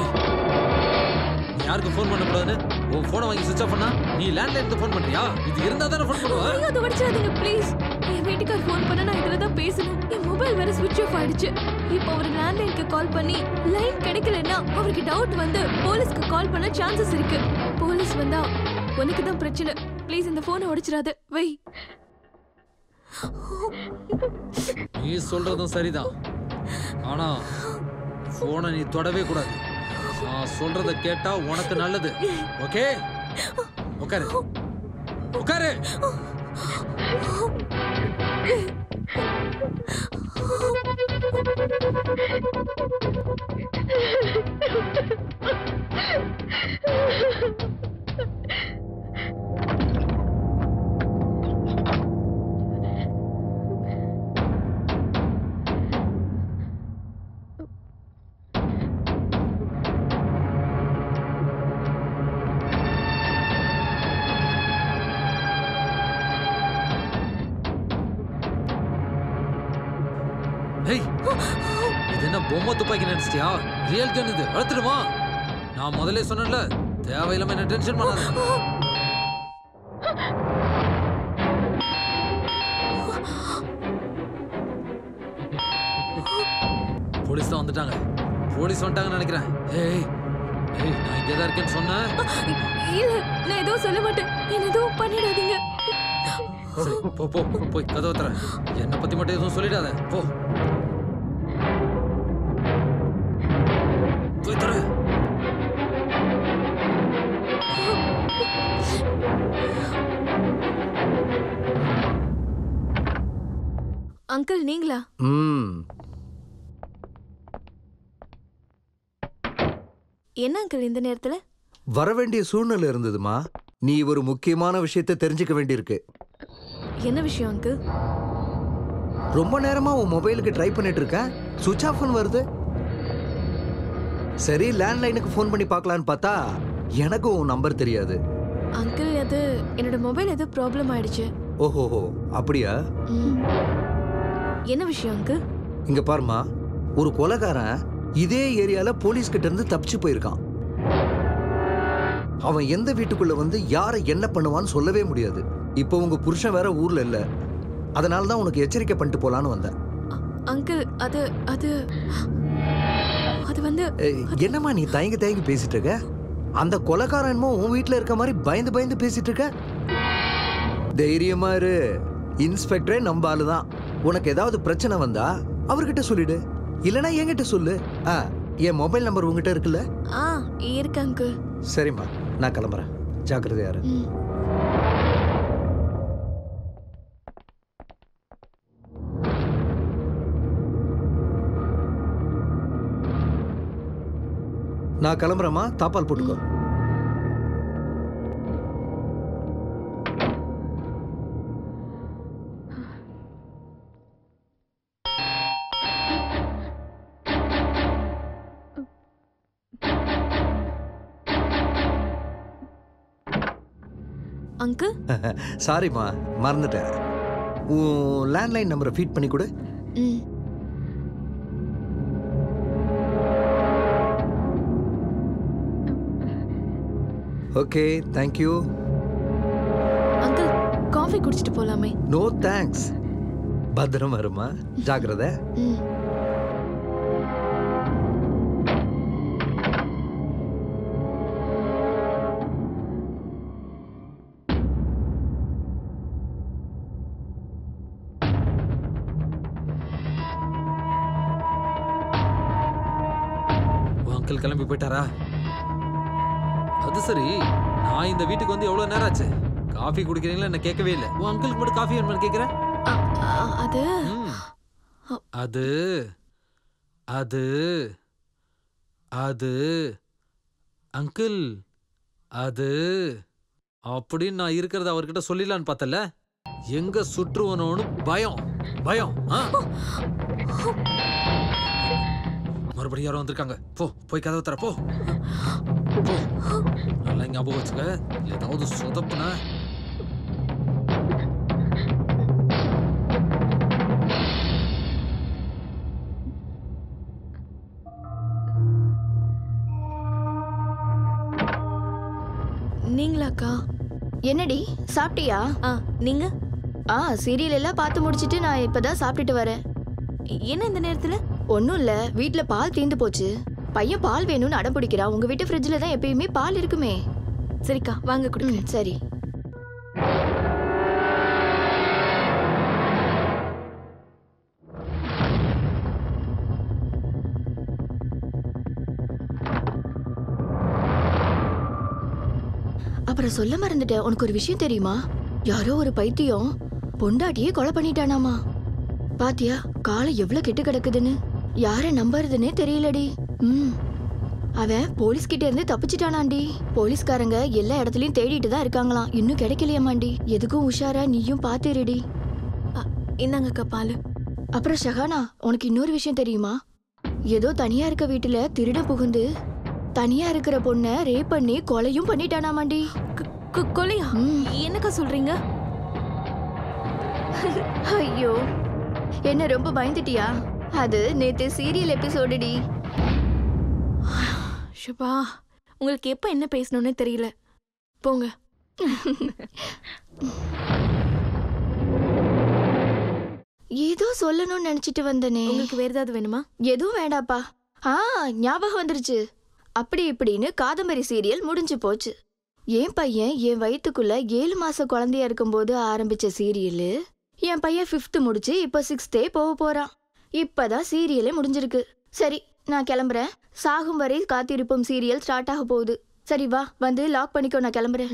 நீ யாருக்கு ஃபோன் பண்ண கூடாதுன்னு உன் போனை வாங்கி சுவிட்ச் ஆஃப் பண்ணா நீ லேண்ட்லைன் இருந்து ஃபோன் பண்றியா? இது இருந்தா தானே ஃபோன் பண்ணுவ. ஐயோ, அது வடிச்சாதீங்க ப்ளீஸ். என் வீட்டுக்கார் ஃபோன் பண்ண நான் இதுல தான் பேசணும். என் மொபைல் வேற ஸ்விட்ச் ஆஃப் ஆயிடுச்சு. இப்போ அவர் லேண்ட்லைனுக்கு கால் பண்ணி லைன் கிடைக்கலன்னா அவருக்கு டவுட் வந்து போலீஸ்க்கு கால் பண்ண சான்சஸ் இருக்கு. போலீஸ் வந்தா உனக்கு தான் பிரச்சனை. ப்ளீஸ் இந்த போனை உடைச்சிடாத. வை. நீ சொல்றதும் சரிதான், ஆனா போனை நீ தொடவே கூடாது. நான் சொல்றத கேட்டா உனக்கு நல்லது. ஓகே, உட்காரு உட்காரு. ஏய், இது என்ன பொம்மை துப்பாக்கி நினைச்சிட்டியா? ரியல் கன் இது. வளர்த்துடுமா? நான் முதல்ல சொன்னேன்ல, தேவையில்லாம என்ன டென்ஷன் பண்ணாத. போலீஸ் தான் வந்துட்டாங்க. போலீஸ் வந்துட்டாங்கன்னு நினைக்கிறேன். ஏய் ஏய், நான் இங்கே தான் இருக்கேன்னு சொன்னேன். இல்ல, நான் எதுவும் சொல்ல மாட்டேன். என்ன எதுவும் பண்ணிடாதீங்க. சரி, போ போ போய் கதவை தர. என்னை பத்தி மட்டும் எதுவும் சொல்லிடாத. போ. அங்கிள் நீங்களா? என்ன அங்கிள் இந்த நேரத்துல? வர வேண்டிய சூழ்நிலை இருந்ததுமா. நீ ஒரு முக்கியமான விஷயத்தை தெரிஞ்சுக்க வேண்டியிருக்கு. என்ன விஷயம் அங்கிள்? ரொம்ப நேரமா உன் மொபைலுக்கு ட்ரை பண்ணிட்டு இருக்க, சுவிட்ச் ஆஃப் வருது. சரி லேண்ட்லைனுக்கு ஃபோன் பண்ணி பார்க்கலான்னு பார்த்தா எனக்கு உன் நம்பர் தெரியாது. அங்கிள் அது என்னோட மொபைல் ஏதோ ப்ராப்ளம் ஆயிடுச்சு. ஓஹோஹோ அப்படியா? என்ன விஷயம் அங்கிள்? இங்க பாருமா, ஒரு கொலைகாரன் இதே ஏரியால போலீஸ் கிட்ட இருந்து தப்பிச்சு போயிருக்கான். அவன் எந்த வீட்டுக்குள்ள வந்து யாரை என்ன பண்ணுவான்னு சொல்லவே முடியாது. இப்போ உங்க புருஷன் வேற ஊர்ல இல்ல, அதனால தான் உனக்கு எச்சரிக்கை பண்ணிட்டு போலான்னு வந்தேன். அங்கிள் அது அது அது வந்து என்னம்மா நீ தயங்கி பேசிட்டு இருக்க? அந்த கொலைகாரன்மோ உன் வீட்டுல இருக்க மாதிரி பயந்து பேசிட்டு இருக்க. தைரியமா இரு, இன்ஸ்பெக்டரே நம்ம ஆளுதான். உனக்கு ஏதாவது பிரச்சனை வந்தா அவர்கிட்ட சொல்லிடு, இல்லனா என்கிட்ட சொல்லு. என் மொபைல் நம்பர் உங்ககிட்ட இருக்குல்ல? இருக்கு அங்கிள். சரிம்மா, நான் கிளம்புறேன். ஜாக்கிரதையா இரு. நான் கிளம்புறேம்மா, தாப்பால் போட்டுக்கோ. அங்கிள் சாரிம்மா, மறந்துட்டேன். உன் லேண்ட்லைன் நம்பரை ஃபீட் பண்ணி கொடு. Okay, thank you. அங்கிள் காஃபி குடிச்சிட்டு போலாமே? No thanks. பத்திரம் வருமா, ஜாக்கிரதை. அங்கிள் கிளம்பி போயிட்டாரா? அது சரி, நான் இந்த வீட்டுக்கு வந்து எவ்வளவு நேரம் ஆச்சு? காஃபி குடிக்கிறீங்களா என்ன கேட்கவே இல்லை. உன் அங்கிளுக்கு மட்டும் காஃபி வேணும்னு கேட்கிறேன். அது அது அது அது அங்கிள் அது அப்படின்னு நான் இருக்கிறத அவர்கிட்ட சொல்லிடலான்னு பார்த்தல, எங்க சுற்றுவனோன்னு பயம் பயம். மறுபடியும் யாரும் வந்திருக்காங்க. போய் கதவை தர போ. நல்லா ஞாபகம் வச்சுக்க, ஏதாவது சொதப்புன நீங்களாக்கா? என்னடி சாப்பிட்டியா? நீங்க? சீரியல் எல்லாம் பார்த்து முடிச்சிட்டு நான் இப்பதான் சாப்பிட்டுட்டு வரேன். என்ன இந்த நேரத்துல? ஒன்றும் இல்லை, வீட்டில் பால் தீர்ந்து போச்சு. பையன் பால் வேணும்னு அடம் பிடிக்கிறான். உங்க வீட்டு ஃப்ரிட்ஜில் தான் எப்பயுமே பால் இருக்குமே. சரிக்கா, வாங்க கொடுங்க. சரி. அப்புறம் சொல்ல மறந்துட்டேன், உனக்கு ஒரு விஷயம் தெரியுமா? யாரோ ஒரு பைத்தியம் பொண்டாட்டியே கொலை பண்ணிட்டானாமா. பாத்தியா காலை எவ்வளவு கெட்டு கிடக்குதுன்னு? யார நம்புறதுன்னே தெரியலடி. அவன் போலீஸ் கிட்ட இருந்து தப்பிச்சிட்டானாண்டி. போலீஸ்காரங்க எல்லா இடத்துலயும் தேடிட்டு தான் இருக்காங்களாம், இன்னும் கிடைக்கலையாமாண்டி. எதுக்கும் உஷாரா நீயும் பாத்துருடி. இந்தாங்கக்கா பாலு. அப்புறம் ஷஹானா, உனக்கு இன்னொரு விஷயம் தெரியுமா? ஏதோ தனியா இருக்க வீட்டுல திருட புகுந்து தனியா இருக்கிற பொண்ண ரேப் பண்ணி கொலையும் பண்ணிட்டானாமாண்டி. கொலையா? என்னக்கா சொல்றீங்க? ஐயோ, என்ன ரொம்ப பயந்துட்டியா? அது நேத்து சீரியல் எபிசோடுடி. ஷபா, உங்களுக்கு எப்ப என்ன பேசணும்னே தெரியல. போங்க. ஏதோ சொல்லணும்னு நினைச்சிட்டு வந்தனே. உங்களுக்கு வேற ஏதாவது வேணுமா? எதுவும் வேண்டாப்பா. ஞாபகம் வந்துருச்சு. அப்படி இப்படின்னு காதம்பரி சீரியல் முடிஞ்சு போச்சு. என் பையன் என் வயிற்றுக்குள்ள 7 மாச குழந்தையா இருக்கும்போது ஆரம்பிச்ச சீரியலு என் பையன் 5th முடிச்சு இப்ப 6th போக போறான். இப்பதான் சீரியலே முடிஞ்சிருக்கு. சரி, நான் கிளம்புறேன். சாகும் வரை காத்திருப்போம் சீரியல் ஸ்டார்ட் ஆக போகுது. சரி வா, வந்து லாக் பண்ணிக்கோ, நான் கிளம்புறேன்.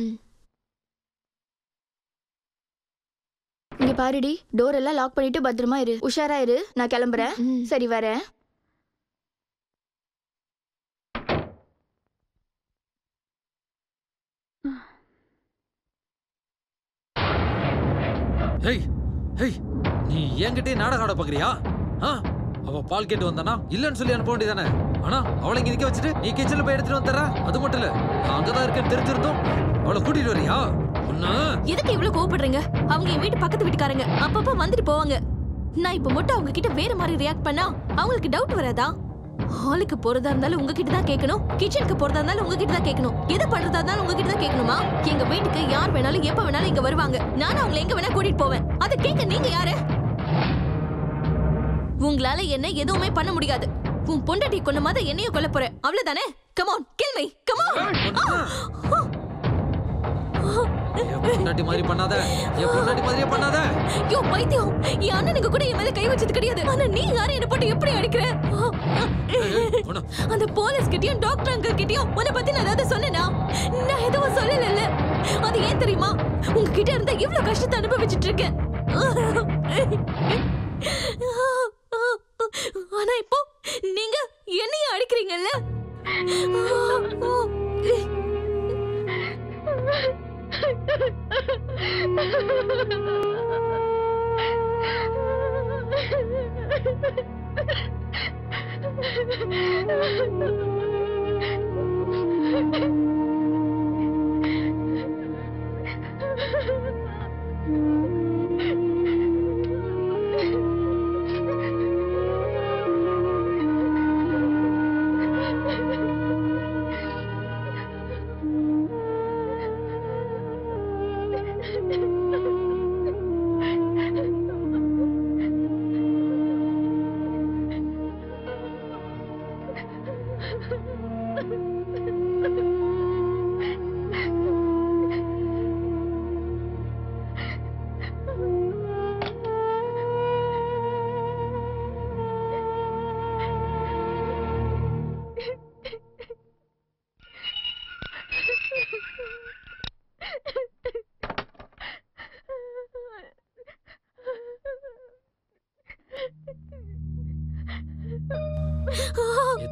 இங்க பாருடி, டோர் எல்லாம் லாக் பண்ணிட்டு பத்திரமா இரு. உஷாரா இரு. நான் கிளம்புறேன். சரி, வரேன். ஹேய் ஹேய், நீ என்கிட்டே நாடகம் ஆட பாக்குறியா? அவ பால் கேட்டு வந்தானா இல்லன்னு சொல்லி அனுப்ப வேண்டியதானே? ஆனா அவளை இங்க நிக்க வச்சுட்டு நீ கிச்சன்ல போய் எடுத்துட்டு வந்துடுறா. அது மட்டும் இல்ல, நான் அங்கதான் இருக்கேன்னு தெரிஞ்சிருந்தோம் அவளை கூட்டிட்டு வரியா? எதுக்கு இவ்வளவு கோவப்படுறீங்க? அவங்க என் வீட்டு பக்கத்து வீட்டுக்காரங்க, அப்பப்ப வந்துட்டு போவாங்க. நான் இப்ப மட்டும் அவங்க கிட்ட வேற மாதிரி ரியாக்ட் பண்ணா அவங்களுக்கு டவுட் வராதா? ஹாலுக்கு போறதா இருந்தாலும் உங்ககிட்ட தான் கேட்கணும், கிச்சனுக்கு போறதா இருந்தாலும் உங்ககிட்ட தான் கேட்கணும், எது பண்றதா இருந்தாலும் உங்ககிட்ட தான் கேட்கணுமா? எங்க வீட்டுக்கு யார் வேணாலும் எப்ப வேணாலும் இங்க வருவாங்க. நானும் அவங்களை எங்க வேணா கூட்டிட்டு போவேன். அதை கேட்க நீங்க யாரு? உங்களால என்ன எதுவுமே பண்ண முடியாது. உன் பொண்டாட்டி கொன்ன மாதிரி என்னையும் கொல்ல போற, அவ்வளவுதானே? Come on, kill me, come on. பொண்டாட்டி மாதிரி பண்ணாத, என் பொண்டாட்டி மாதிரியே பண்ணாத. யோ பைத்தியம், என் அண்ணனுக்கு கூட என் மேல கை வச்சது கிடையாது. ஆனா நீ யாரும் என்ன போட்டு எப்படி அடிக்கிற? அந்த போலீஸ் கிட்டயும் டாக்டர் அங்கிள் கிட்டயும் உன்னை பத்தி நான் ஏதாவது சொன்னேனா? நான் எதுவும் சொல்லல. அது ஏன் தெரியுமா? உங்ககிட்ட இருந்தா இவ்வளவு கஷ்டத்தை அனுபவிச்சுட்டு இருக்கேன். ஆனா இப்போ நீங்க என்னைய அடிக்கிறீங்கல்ல?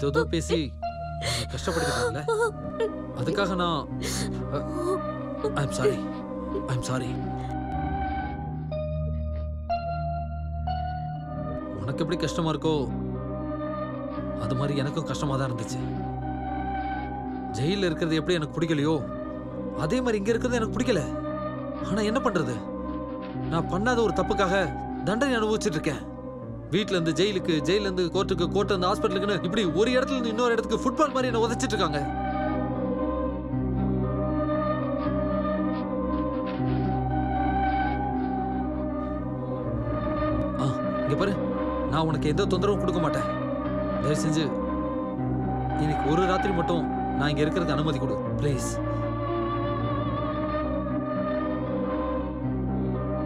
ஏதோ பேசி கஷ்டப்படுத்திட்டாங்கல்ல, அதுக்காக நான் ஐம் சாரி. உனக்கு எப்படி கஷ்டமா இருக்கோ அது மாதிரி எனக்கும் கஷ்டமா தான் இருந்துச்சு. ஜெயில இருக்கிறது எப்படி எனக்கு பிடிக்கலையோ அதே மாதிரி இங்க இருக்கிறது எனக்கு பிடிக்கல. ஆனா என்ன பண்றது, நான் பண்ணாத ஒரு தப்புக்காக தண்டனை அனுபவிச்சுட்டு இருக்கேன். வீட்ல இருந்து ஜெயிலுக்கு, ஜெயில இருந்து கோர்ட்டுக்கு, கோர்ட்ல இருந்து ஹாஸ்பிட்டலுக்குன்னு இப்படி ஒரு இடத்துல இருந்து இன்னொரு இடத்துக்கு ஃபுட்பால் மாதிரி என்ன உதைச்சிட்டு இருக்காங்க. இங்க பாரு, நான் உனக்கு எந்த தொந்தரவும் கொடுக்க மாட்டேன். தயவு செஞ்சு இன்னைக்கு ஒரு ராத்திரி மட்டும் நான் இங்க இருக்கிறதுக்கு அனுமதி கொடு ப்ளீஸ்.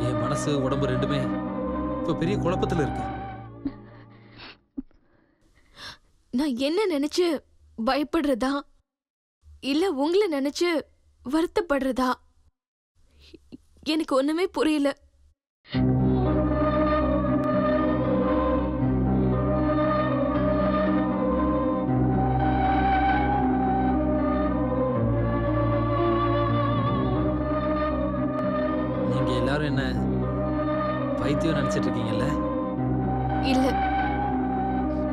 என் மனசு உடம்பு ரெண்டுமே இப்ப பெரிய குழப்பத்துல இருக்கு. நான் என்ன நினைச்சு பயப்படுறதா இல்ல உங்களை நினைச்சு வருத்தப்படுறதா எனக்கு ஒண்ணுமே புரியல. நீங்க எல்லாரும் என்ன பைத்தியம் நினைச்சிட்டு இருக்கீங்கல்ல? இல்ல.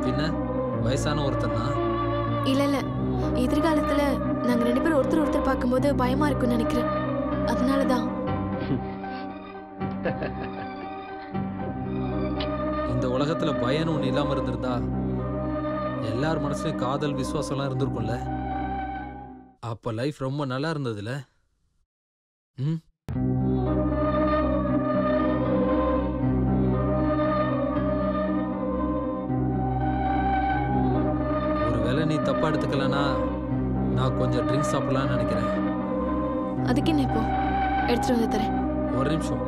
பின்ன வயசான ஒருத்தன் தான். இல்ல, எதிர்காலத்துல நாங்க ரெண்டு பேரும் ஒருத்தர் ஒருத்தர் பார்க்கும்போது பயமா இருக்கும்னு நினைக்கிறேன். அதனாலதான். இந்த உலகத்துல பயம் ஒண்ணு இல்லாம இருந்திருந்தா எல்லார் மனசுலயும் காதல், விசுவாசம் எல்லாம் இருந்திருக்கும்ல. அப்ப லைஃப் ரொம்ப நல்லா இருந்ததுல. நீ தப்பா எடுத்துக்கலனா நான் கொஞ்சம் ட்ரிங்க்ஸ் சாப்பிடலாம்னு நினைக்கிறேன். அதுக்கு என்ன இப்போ எடுத்துட்டு வந்து தரேன். ஒரு நிமிஷம்,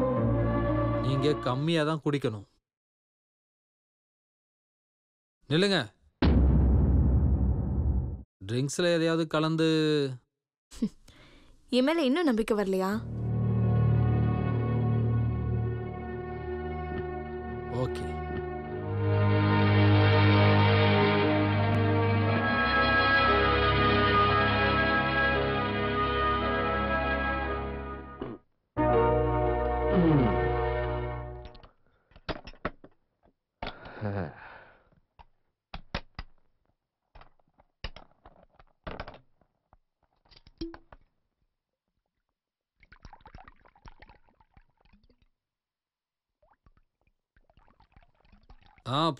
நீங்க கம்மியா தான் குடிக்கணும். நில்லுங்க. ட்ரிங்க்ஸ்ல எதையாவது கலந்து. என் மேல இன்னும் நம்பிக்கை வரலையா? ஓகே.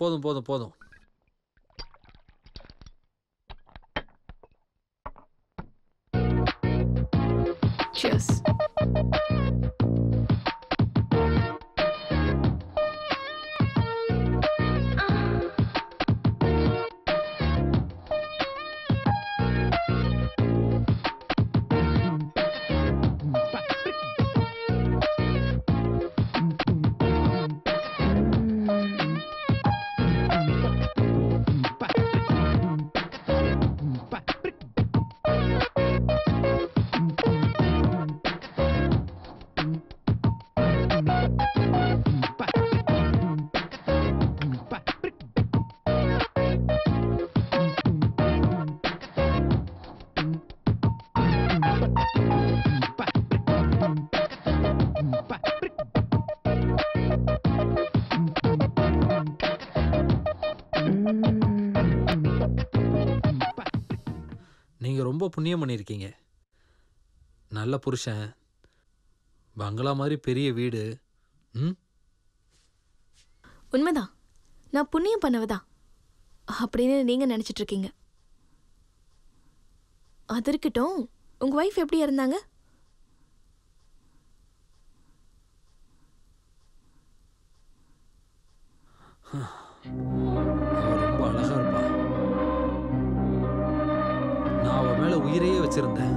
போதும் போதும் போதும். Cheers. நீங்க ரொம்ப புண்ணியம் பண்ணியிருக்கீங்க. நல்ல புருஷன், பங்களா மாதிரி பெரிய வீடு. உண்மைதான், நான் புண்ணியம் பண்ணவதான் அப்படின்னு நீங்க நினைச்சிட்டு இருக்கீங்க. அது இருக்கட்டும், உங்க வைஃப் எப்படி இருந்தாங்க? ரொம்ப அழகா இருப்பா. நான் அவ மேல உயிரையே வச்சிருந்தேன்.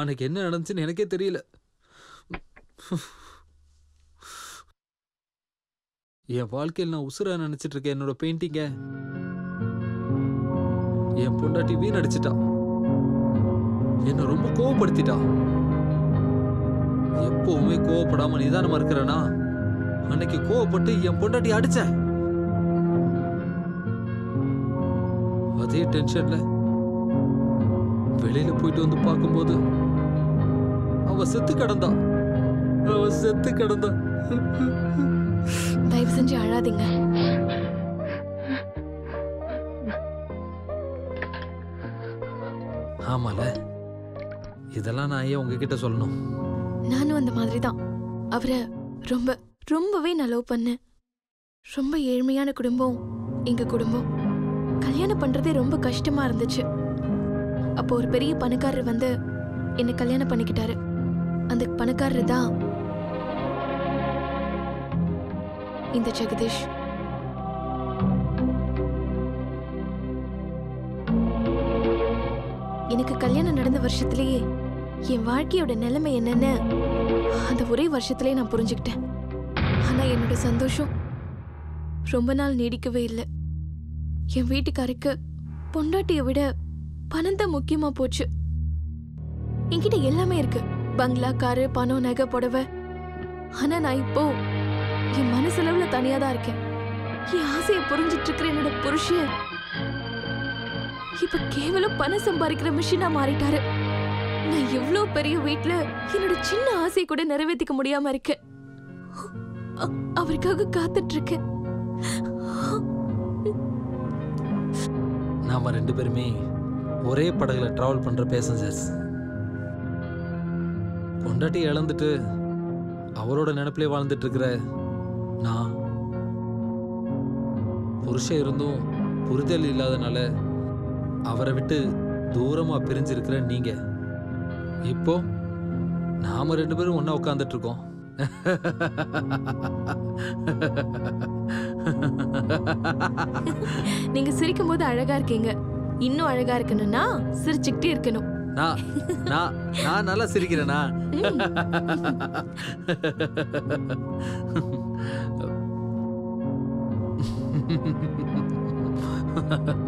அன்னைக்கு என்ன நடந்துச்சுன்னு எனக்கே தெரியல. என் வாழ்க்கையில் நான் உசுரா நினைச்சிட்டு இருக்கேன் என்னோட பெயிண்டிங்க. என் பொண்டாட்டி வீணடிச்சிட்டா, என்ன ரொம்ப கோவப்படுத்திட்டா. எப்பவுமே கோவப்படாம நிதானமா இருக்கிறேனா, அன்னைக்கு கோவப்பட்டு என் பொண்டாட்டி அடிச்சேன். அதே டென்ஷன்ல வெளியில போயிட்டு வந்து பார்க்கும்போது அவ செத்து கிடந்தா. தயவு செஞ்சு அழாதீங்க. ஆமால, இதெல்லாம் நான் ஏன் உங்ககிட்ட சொல்லணும்? நானும் அந்த மாதிரி தான் அவரை ரொம்பவே நான் லவ் பண்ணேன். ரொம்ப ஏழ்மையான குடும்பம் எங்க குடும்பம். கல்யாணம் பண்றதே ரொம்ப கஷ்டமா இருந்துச்சு. அப்போ ஒரு பெரிய பணக்காரர் வந்து என்னை கல்யாணம் பண்ணிக்கிட்டாரு. அந்த பணக்காரர் தான் இந்த ஜெகதீஷ். எனக்கு கல்யாணம் நடந்த வருஷத்திலேயே என் வாழ்க்கையோட நிலைமை என்னன்னு அந்த ஒரே வருஷத்திலேயே நான் புரிஞ்சுக்கிட்டேன். ஆனா என்னோட சந்தோஷம் ரொம்ப நாள் நீடிக்கவே இல்லை. என் வீட்டுக்காருக்கு பொண்டாட்டியை விட பணம் தான் முக்கியமா போச்சு. என்கிட்ட எல்லாமே இருக்கு, பங்களா, காரு, பணம், நகை, புடவை. ஆனா நான் இப்போ என் மனசளவுல தனியா தான் இருக்கேன். என் ஆசையை புரிஞ்சிட்டு இருக்கிற என்னோட புருஷன் இப்ப கேவலம் பணம் சம்பாதிக்கிற மிஷினா மாறிட்டாரு. நான் எவ்வளவு பெரிய வீட்டுல என்னோட சின்ன ஆசையை கூட நிறைவேற்றிக்க முடியாம இருக்கேன். அவருக்காக காத்துட்டு இருக்கேன். நாம 2 பேருமே ஒரே படகுல டிராவல் பண்ற பேசஞ்சர்ஸ். பொண்டாட்டி இழந்துட்டு அவரோட நினைப்பிலே வாழ்ந்துட்டு இருக்கிற நான், புருஷன் இருந்தும் புரிதல் இல்லாதனால அவரை விட்டு தூரமா பிரிஞ்சிருக்கிற நீங்க, இப்போ நாம 2 பேரும் ஒண்ணா உட்கார்ந்துட்டு இருக்கோம். நீங்க சிரிக்கும் போது அழகா இருக்கீங்க. இன்னும் அழகா இருக்கணும்னா சிரிச்சுக்கிட்டே இருக்கணும். நான் நல்லா சிரிக்கிறேனா?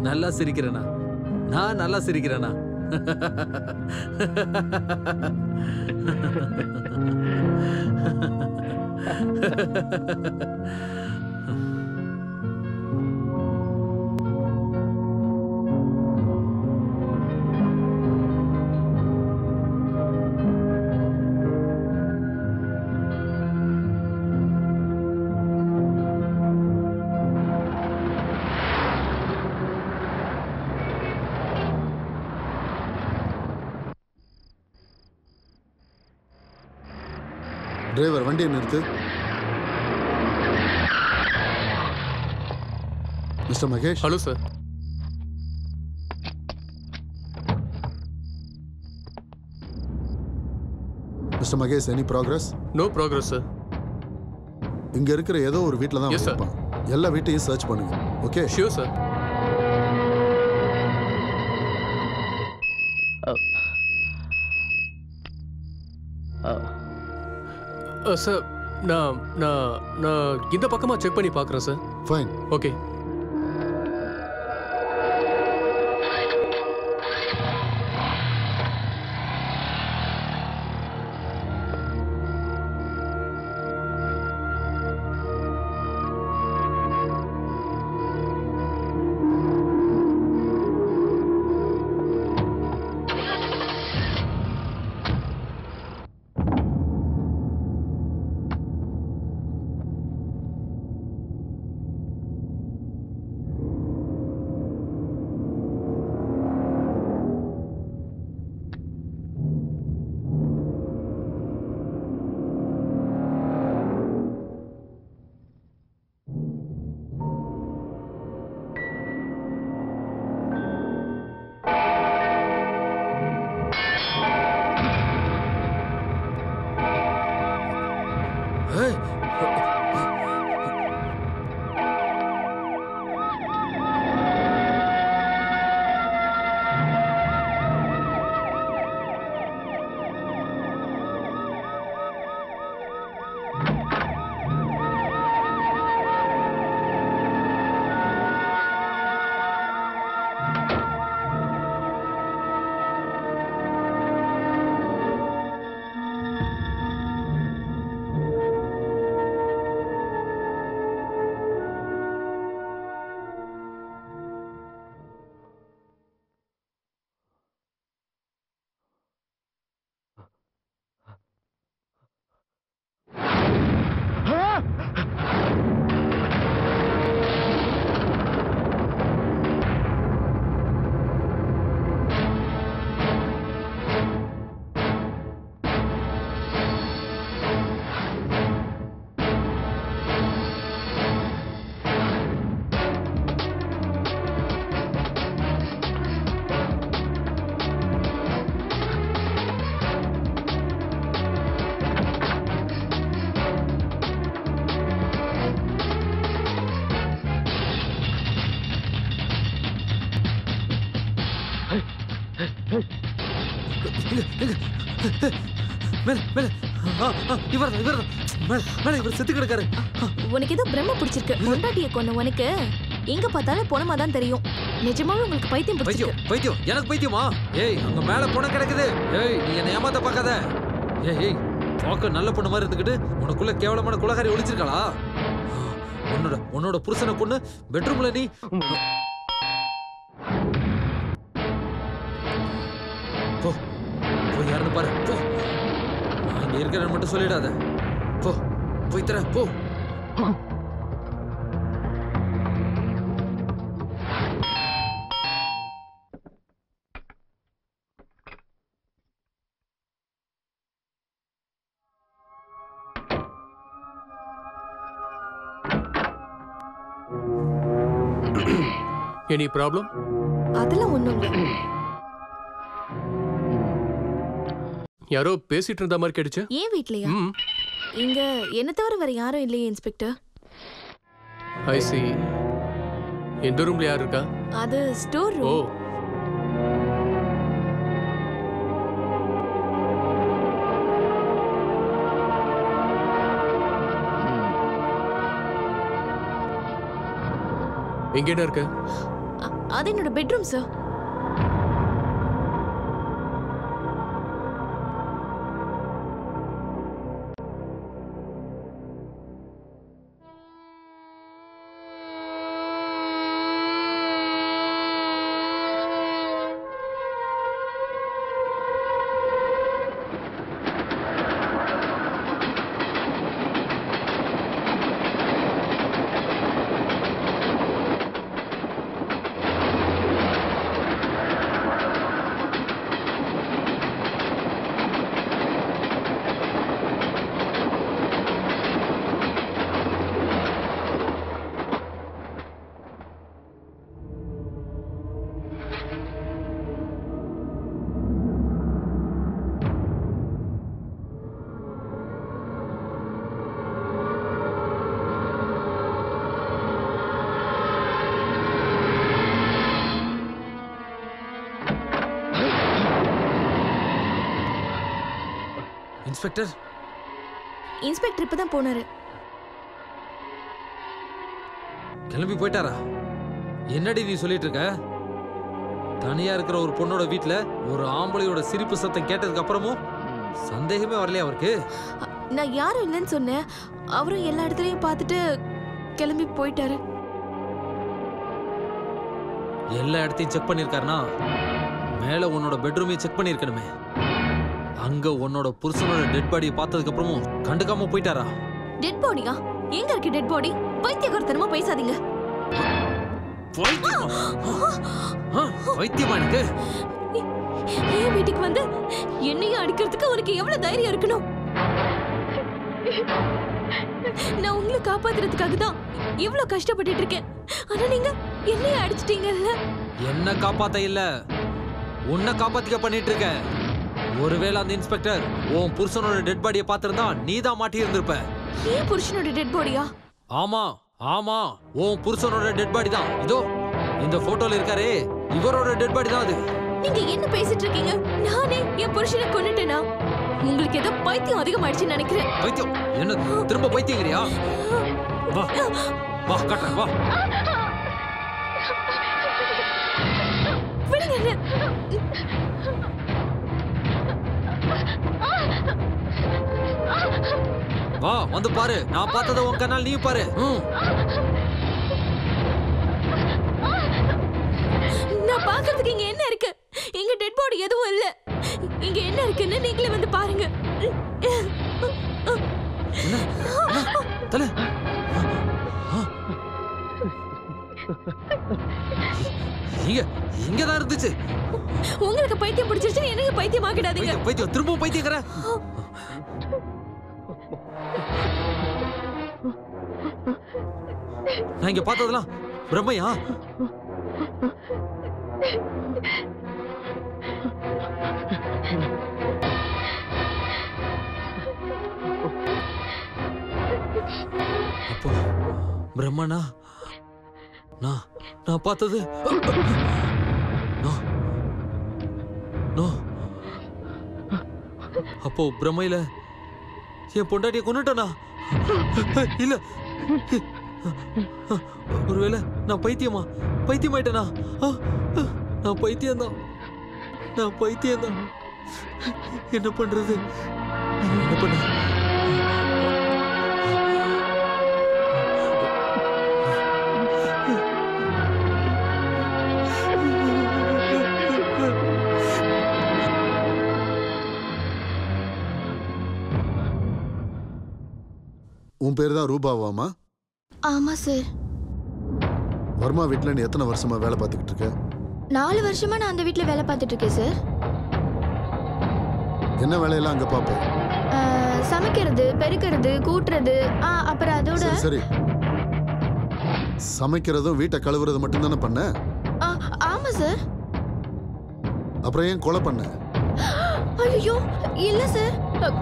நல்லா சிரிக்கிறேனா? நான் நல்லா சிரிக்கிறேனா? டிரைவர் வண்டியை நிறுத்து. Mister Mahesh. Hello sir. Mister Mahesh, any progress? No progress sir. இங்க இருக்கிற ஏதோ ஒரு வீட்டில் தான் Yes, sir. இருப்பான். எல்லா வீட்டையும் சர்ச் பண்ணுங்க. ஓகே? Sure sir. சார், நான் நான் நான் இந்த பக்கமா செக் பண்ணி பார்க்குறேன் சார். ஃபைன். ஓகே. உனக்கு ஏதோ பிரம்ம பிடிச்சிருக்கு. பொண்டாட்டியை கொண்டு உனக்கு எங்க பார்த்தாலும் பொணமா தான் தெரியும். நிஜமாவே உங்களுக்கு பைத்தியம் பிடிச்சிருக்கு. பைத்தியம்? எனக்கு பைத்தியமா? ஏய், அங்க மேல பொண்ணு கிடக்குது. ஏய், நீ என்ன ஏமாத்த பார்க்காத. ஏய், பார்க்க நல்ல பொண்ணு மாதிரி இருந்துக்கிட்டு உனக்குள்ள கேவலமான குலகாரி ஒளிச்சிருக்காளா? உன்னோட புருஷனை கொண்டு பெட்ரூம்ல நீ போ போய் யாருன்னு பாரு. போ, நான் இங்க இருக்கிறேன்னு மட்டும் சொல்லிடாத. போ, போய் தர போ. Any problem? அதெல்லாம் ஒண்ணும் இல்ல. யாரோ பேசிட்டு இருந்த மாதிரி கேட்டுச்சு. ஏன் வீட்லயா? இங்க என்ன தவிர வேற யாரும் இல்லையே இன்ஸ்பெக்டர். ஐ சி. எந்த ரூம்ல யார் இருக்கா? அது ஸ்டோர் ஓ. ரூம். எங்க என்ன இருக்கு? அது என்னோட பெட்ரூம் சார். இன்ஸ்பெக்டர் இன்ஸ்பெக்டர் இப்பதான் போனாரு. கிளம்பி போயிட்டாரா? என்னடி நீ சொல்லிட்டு இருக்க? தனியா இருக்கிற ஒரு பொண்ணோட வீட்டுல ஒரு ஆம்பளையோட சிரிப்பு சத்தம் கேட்டதுக்கு அப்புறமும் சந்தேகமே வரலையா அவருக்கு? நான் யாரும் இல்லைன்னு சொன்னேன். அவரும் எல்லா இடத்துலயும் பார்த்துட்டு கிளம்பி போயிட்டாரு. எல்லா இடத்தையும் செக் பண்ணிருக்காருனா மேல உன்னோட பெட்ரூமையும் செக் பண்ணிருக்கணுமே. அங்க உன்னோட புருஷனோட டெட் பாடியை பார்த்ததுக்கு அப்புறமும் கண்டுக்காம போயிட்டாரா? டெட் பாடியா? எங்க இருக்கு டெட் பாடி? பைத்தியக்காரத்தனமா பேசாதீங்க. வைத்தியமா எனக்கு? என் வீட்டுக்கு வந்து என்னையும் அடிக்கிறதுக்கு உனக்கு எவ்வளவு தைரியம் இருக்கணும்? நான் உங்களை காப்பாத்துறதுக்காக தான் இவ்வளவு கஷ்டப்பட்டுட்டு இருக்கேன். ஆனா நீங்க என்னையும் அடிச்சிட்டீங்கல்ல. என்ன காப்பாத்த இல்ல, உன்னை காப்பாத்திக்க பண்ணிட்டு இருக்க. ஒருவேளை அந்த இன்ஸ்பெக்டர் உன் புருஷனோட டெட் பாடியை பார்த்திருந்தா நீதான் மாட்டி இருந்திருப்ப. ஏன் புருஷனோட டெட் பாடியா? ஆமா ஆமா, உன் புருஷனோட டெட் பாடி தான். இதோ இந்த போட்டோல இருக்காரே, இவரோட டெட் பாடி தான் அது. நீங்க என்ன பேசிட்டு இருக்கீங்க? நானே என் புருஷனை கொன்னுட்டேனா? உங்களுக்கு ஏதோ பைத்தியம் அதிகமாயிடுச்சுன்னு நினைக்கிறேன். பைத்தியம்? என்ன திரும்ப பைத்தியங்கிறியா? வா வா காட்டுறேன், வா. விடுங்க என்ன. வா வந்து பாரு, நான் பார்த்தத உன் கண்ணால் நீ பாரு. நான் பார்க்கிறதுக்கு இங்க என்ன இருக்கு? இங்க டெட் பாடி எதுவும் இல்ல. இங்க என்ன இருக்குன்னு நீங்களே வந்து பாருங்க. தல இங்கதான் இருந்துச்சு. உங்களுக்கு பைத்தியம் பிடிச்சிருச்சு, எனக்கு பைத்தியம் ஆகிடாதீங்க. பைத்தியம் திரும்பவும் பைத்தியங்கற. நான் இங்க பார்த்ததெல்லாம் பிரம்மையா? அப்போ பிரம்மனா? நான் பார்த்தது அப்போ பிரம்மையில என் பொண்டாட்டியை கொன்னுட்டனா? இல்ல, ஒருவேளை நான் பைத்தியமாயிட்டனா? நான் பைத்தியம்தான். என்ன பண்றது? என்ன பண்ண? உன் பேர் தான் ரூபாவாமா? ஆமா சார். வர்மா வீட்ல நீ எத்தனை வருஷமா வேலை பார்த்துக்கிட்டு இருக்க? 4 வருஷமா நான் அந்த வீட்ல வேலை பார்த்துட்டு இருக்கேன் சார். என்ன வேலையெல்லாம் அங்க பாப்ப? சமைக்கிறது, பெருக்கிறது, கூட்டுறது, அப்புறம் அதோட சரி சமைக்கிறதும் வீட்டை கழுவுறது மட்டும் தானே பண்ண? ஆமா சார். அப்புறம் ஏன் கொலை பண்ண? ஐயோ இல்ல சார்,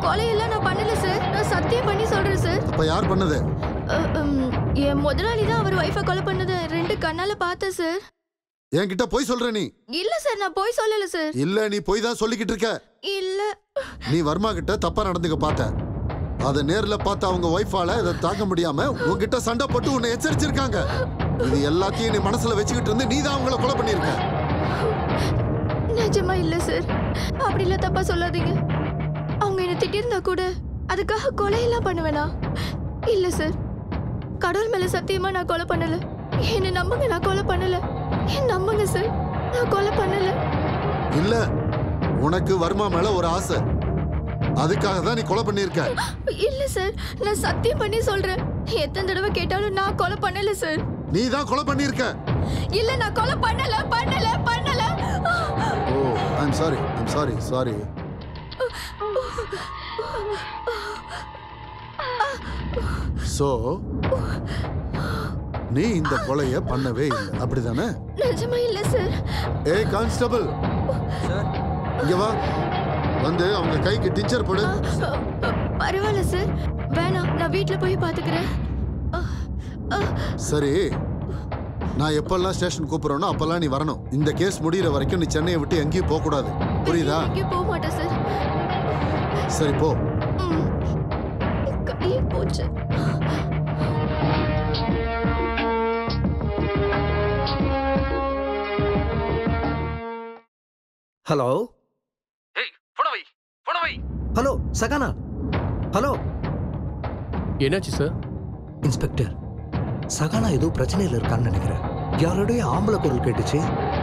கொலையெல்லாம் நான் பண்ணல சார். நான் சத்தியம் பண்ணி சொல்றேன் சார். அப்ப யார் பண்ணது? என் முதலாளி தான் அவர் வைஃபை கொலை பண்ணது 2 கண்ணால பார்த்தேன் சார். என்கிட்ட போய் சொல்ற நீ? இல்ல சார், நான் போய் சொல்லல சார். இல்ல நீ போய் தான் சொல்லிக்கிட்டு இருக்க. இல்ல நீ வர்மா கிட்ட தப்பா நடந்துக்க பார்த்த. அத நேர்ல பார்த்த அவங்க வைஃபால இதை தாங்க முடியாம உன்கிட்ட சண்டை போட்டு உன்னை எச்சரிச்சிருக்காங்க. இது எல்லாத்தையும் நீ மனசுல வச்சுக்கிட்டு இருந்து நீ தான் அவங்கள கொலை பண்ணிருக்க. நிஜமா இல்ல சார், அப்படிலாம் தப்பா சொல்லாதீங்க. அவங்க என்ன திட்டிருந்தா கூட அதுக்காக கொலையெல்லாம் பண்ணுவேனா? இல்ல சார், கடவுள் மேல சத்தியமா நான் கொலை பண்ணல. என்ன நம்புங்க, நான் கொலை பண்ணல. என்ன நம்புங்க சார், நான் கொலை பண்ணல. இல்ல, உனக்கு வர்மா மேல ஒரு ஆசை, அதுக்காக தான் நீ கொலை பண்ணிருக்க. இல்ல சார், நான் சத்தியம் பண்ணி சொல்றேன். எத்தனை தடவை கேட்டாலும் நான் கொலை பண்ணல சார். நீ தான் கொலை பண்ணிருக்க. இல்ல, நான் கொலை பண்ணல பண்ணல பண்ணல. ஓ, ஐம் சாரி சாரி. சோ நீ இந்த கொலைய பண்ணவே இல்லை, அப்படிதானே? நிஜமா இல்ல சார். ஏய் கான்ஸ்டபிள், சார் இங்க வா. வந்து அவங்க கைக்கு டீச்சர் போடு. பரவாயில்ல சார், வேணாம், நான் வீட்ல போய் பாத்துக்கிறேன். சரி, நான் எப்பெல்லாம் ஸ்டேஷன் கூப்பிடுறேனோ அப்பெல்லாம் நீ வரணும். இந்த கேஸ் முடிகிற வரைக்கும் நீ சென்னையை விட்டு எங்கேயும் போக கூடாது, புரியுதா? எங்கேயும் போக மாட்டேன் சார். சரி போ. கையே போச்சு. ஹலோ. ஹலோ சகானா. ஹலோ. என்னாச்சு சார்? இன்ஸ்பெக்டர், சகானா ஏதோ பிரச்சனையில் இருக்கான்னு நினைக்கிறேன். யாரோடைய ஆம்பளை குரல் கேட்டுச்சு,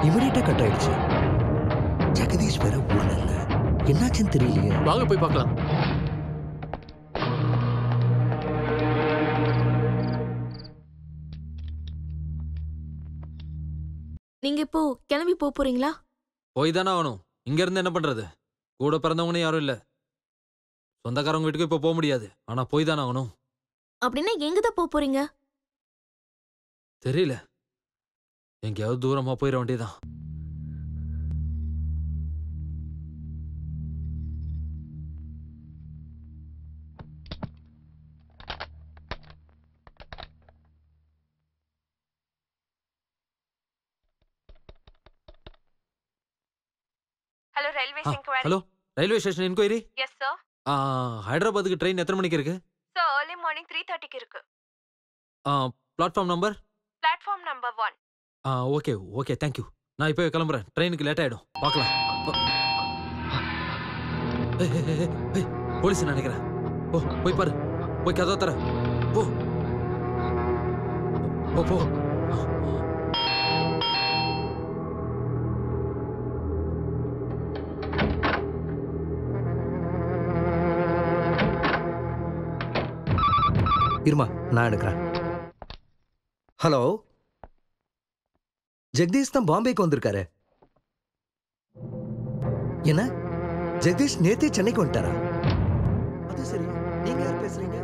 இமிடியேட்டா கட் ஆயிடுச்சு. ஜெகதீஷ் வேற ஊர்ல இல்ல, என்னாச்சுன்னு தெரியலையே. வாங்க போய் பார்க்கலாம். நீங்க இப்போ கிளம்பி போறீங்களா? போய் தானே ஆகணும். இங்க இருந்து என்ன பண்றது? கூட பிறந்தவங்கன்னு யாரும் இல்ல. சொந்தக்காரங்க வீட்டுக்கு இப்ப போக முடியாது. ஆனா போய் தானே ஆகணும். அப்படின்னா எங்க தான் போறீங்க? தெரியல, எங்கேயாவது தூரமா போயிட வேண்டியதான். Hello railway enquiry. Hello, railway station enquiry. Yes sir. ஹைதராபாத்துக்கு ட்ரெயின் எத்தனை மணிக்கு இருக்கு? சார் early morning 3:30க்கு இருக்கு. Platform number? Platform number 1. Okay okay, thank you. நான் இப்போ கிளம்புறேன், ட்ரெயினுக்கு லேட் ஆயிடும். பார்க்கலாம். போலீஸ் நினைக்கிறேன். ஓ, போய் பாரு, போய் கதவை தர. போ போ போ. இருமா, நான் எடுக்கிறேன். ஹலோ, ஜெகதீஷ் தான் பாம்பேக்கு வந்திருக்காரு. என்ன, ஜெகதீஷ் நேத்தே சென்னைக்கு வந்துட்டாரா? அது சரி, நீங்க யார் பேசுறீங்க?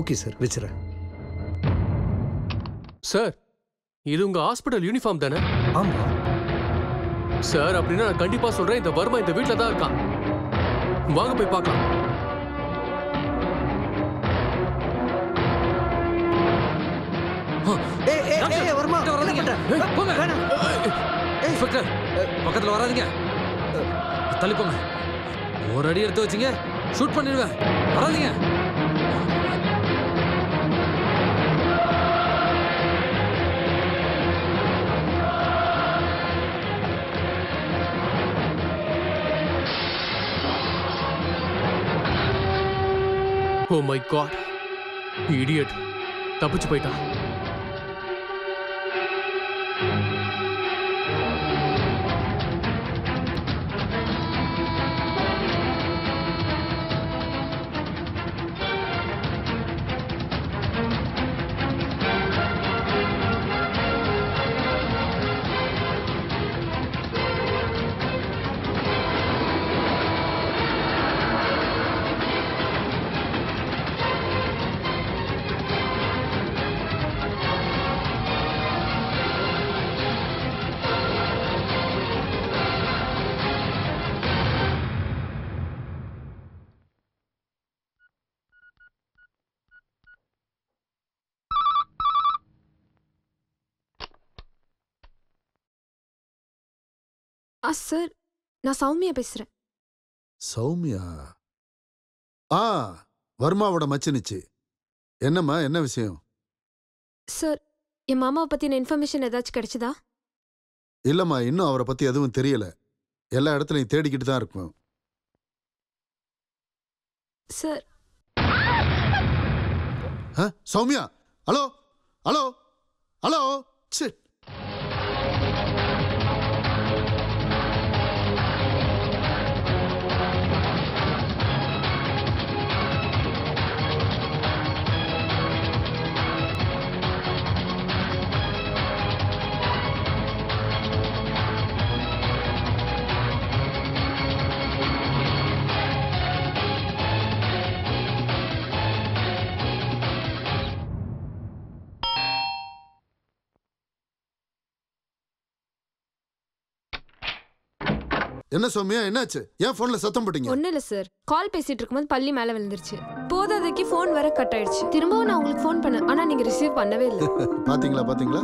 Okay sir, வச்சுறேன். சார், இது உங்க ஹாஸ்பிடல் யூனிஃபார்ம் தானே? ஆமா சார், அப்படின்னா நான் கண்டிப்பா சொல்றேன், இந்த வர்மா இந்த வீட்ல தான் இருக்கான். வாங்க போய் பார்க்கலாம். பக்கத்துல வராதீங்க, தள்ளி போங்க. ஒரு அடி எடுத்து வச்சுங்க, ஷூட் பண்ணிடுவேன். வராதீங்க. ஓ மை காட், இடியட் தப்பிச்சு போயிட்டான். சார் நான் சௌமியா பேசுறேன். சௌமியா? வர்மாவோட மச்சினிச்சு. என்னம்மா, என்ன விஷயம்? சார் என் மாமாவை பத்தின இன்ஃபர்மேஷன் ஏதாச்சும் கிடைச்சதா? இல்லம்மா, இன்னும் அவரை பத்தி எதுவும் தெரியல. எல்லா இடத்துலையும் தேடிக்கிட்டு தான் இருக்கும். Sir Soumya, hello hello hello. சரி, என்ன சௌமியா, என்னாச்சு? ஏன் போன்ல சத்தம் போட்டீங்க? ஒன்னும் இல்ல சார், கால் பேசிட்டு இருக்கும்போது பள்ளி மேல விழுந்துருச்சு. போதாதைக்கு போன் வர கட் ஆயிடுச்சு. திரும்பவும் நான் உங்களுக்கு போன் பண்ணேன், ஆனா நீங்க ரிசீவ் பண்ணவே இல்லை. பாத்தீங்களா,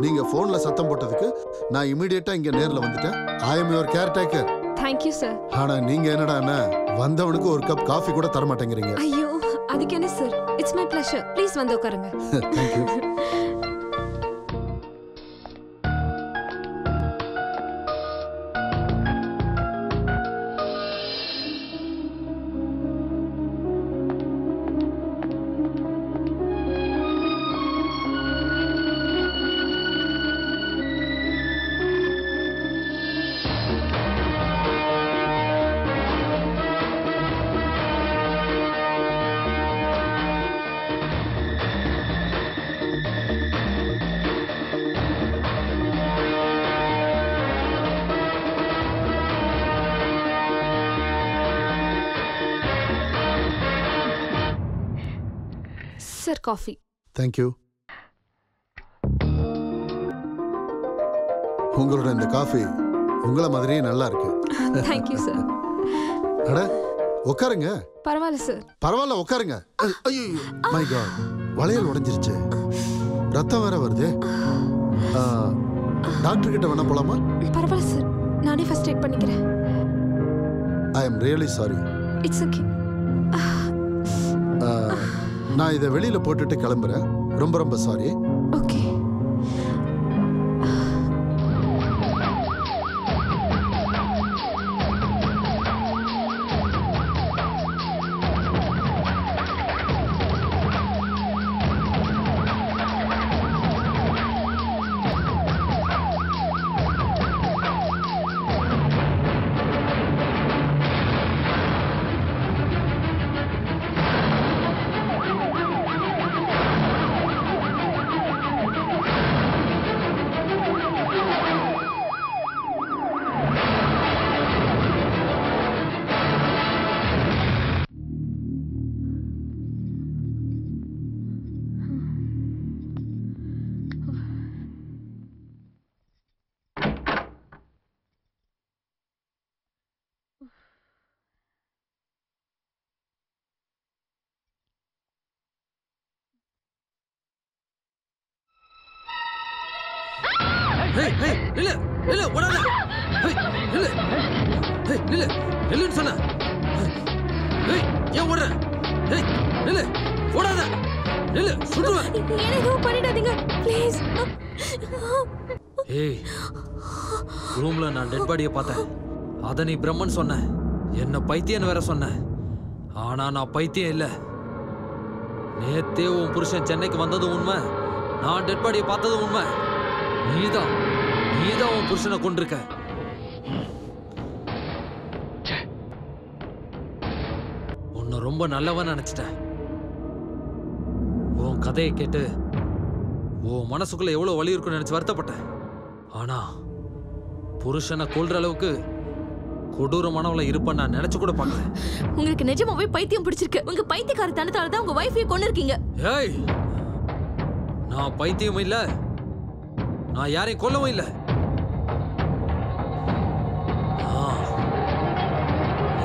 நீங்க போன்ல சத்தம் போட்டதுக்கு நான் இமிடியேட்டா இங்க நேர்ல வந்துட்டேன். I am your caretaker. Thank you sir. ஆனா நீங்க என்னடா வந்தவனுக்கு ஒரு கப் காஃபி கூட தர மாட்டேங்கிறீங்க. ஐயோ, அதுக்கு என்ன sir, it's my pleasure. Please வந்து உட்காருங்க. தேங்க்யூ. Sir coffee. தேங்க்யூ. உங்களோட இந்த காஃபி உங்களை மாதிரியே நல்லா இருக்கு. Thank you sir. அட உட்காருங்க. பரவாயில்ல சார். பரவாயில்ல, உட்காருங்க. ஐயோ மை காட், வளையல் உடைஞ்சிருச்சு, ரத்தம் வேற வருது. டாக்டர் கிட்ட வேணா போலாமா? பரவாயில்ல சார், நானே ஃபர்ஸ்ட் எய்ட் பண்ணிக்கிறேன். I am really sorry. It's okay. நான் இதை வெளியில போட்டுட்டு கிளம்புறேன். ரொம்ப ரொம்ப சாரி. ஓகே. ரூம்ல நான் டெட் பாடியை பார்த்தேன். அத நீ பிரம்மன் சொன்ன, என்ன பைத்தியன்னு வேற சொன்ன. ஆனா நான் பைத்தியம் இல்ல. நேத்தே உன் புருஷன் சென்னைக்கு வந்தது உண்மை, நான் டெட் பாடியை பார்த்தது உண்மை. நீதான் உன் புருஷனை கொண்டிருக்க. உன்னை ரொம்ப நல்லவன் நினைச்சிட்டேன். உன் கதையை கேட்டு உன் மனசுக்குள்ள எவ்வளவு வலி இருக்குன்னு நினைச்சு வருத்தப்பட்டேன். ஆனா புருஷனை கொல்ற அளவுக்கு கொடூரமானவள இருப்பேன் நான் நினைச்சு கூட பார்க்கல. உங்களுக்கு நிஜமாவே பைத்தியம் பிடிச்சிருக்கு. உங்க பைத்தியக்கார தனத்தால தான் உங்க வைஃபை கொன்னிருக்கீங்க. ஏய், நான் பைத்தியம் இல்ல, நான் யாரையும் கொல்லவும் இல்ல.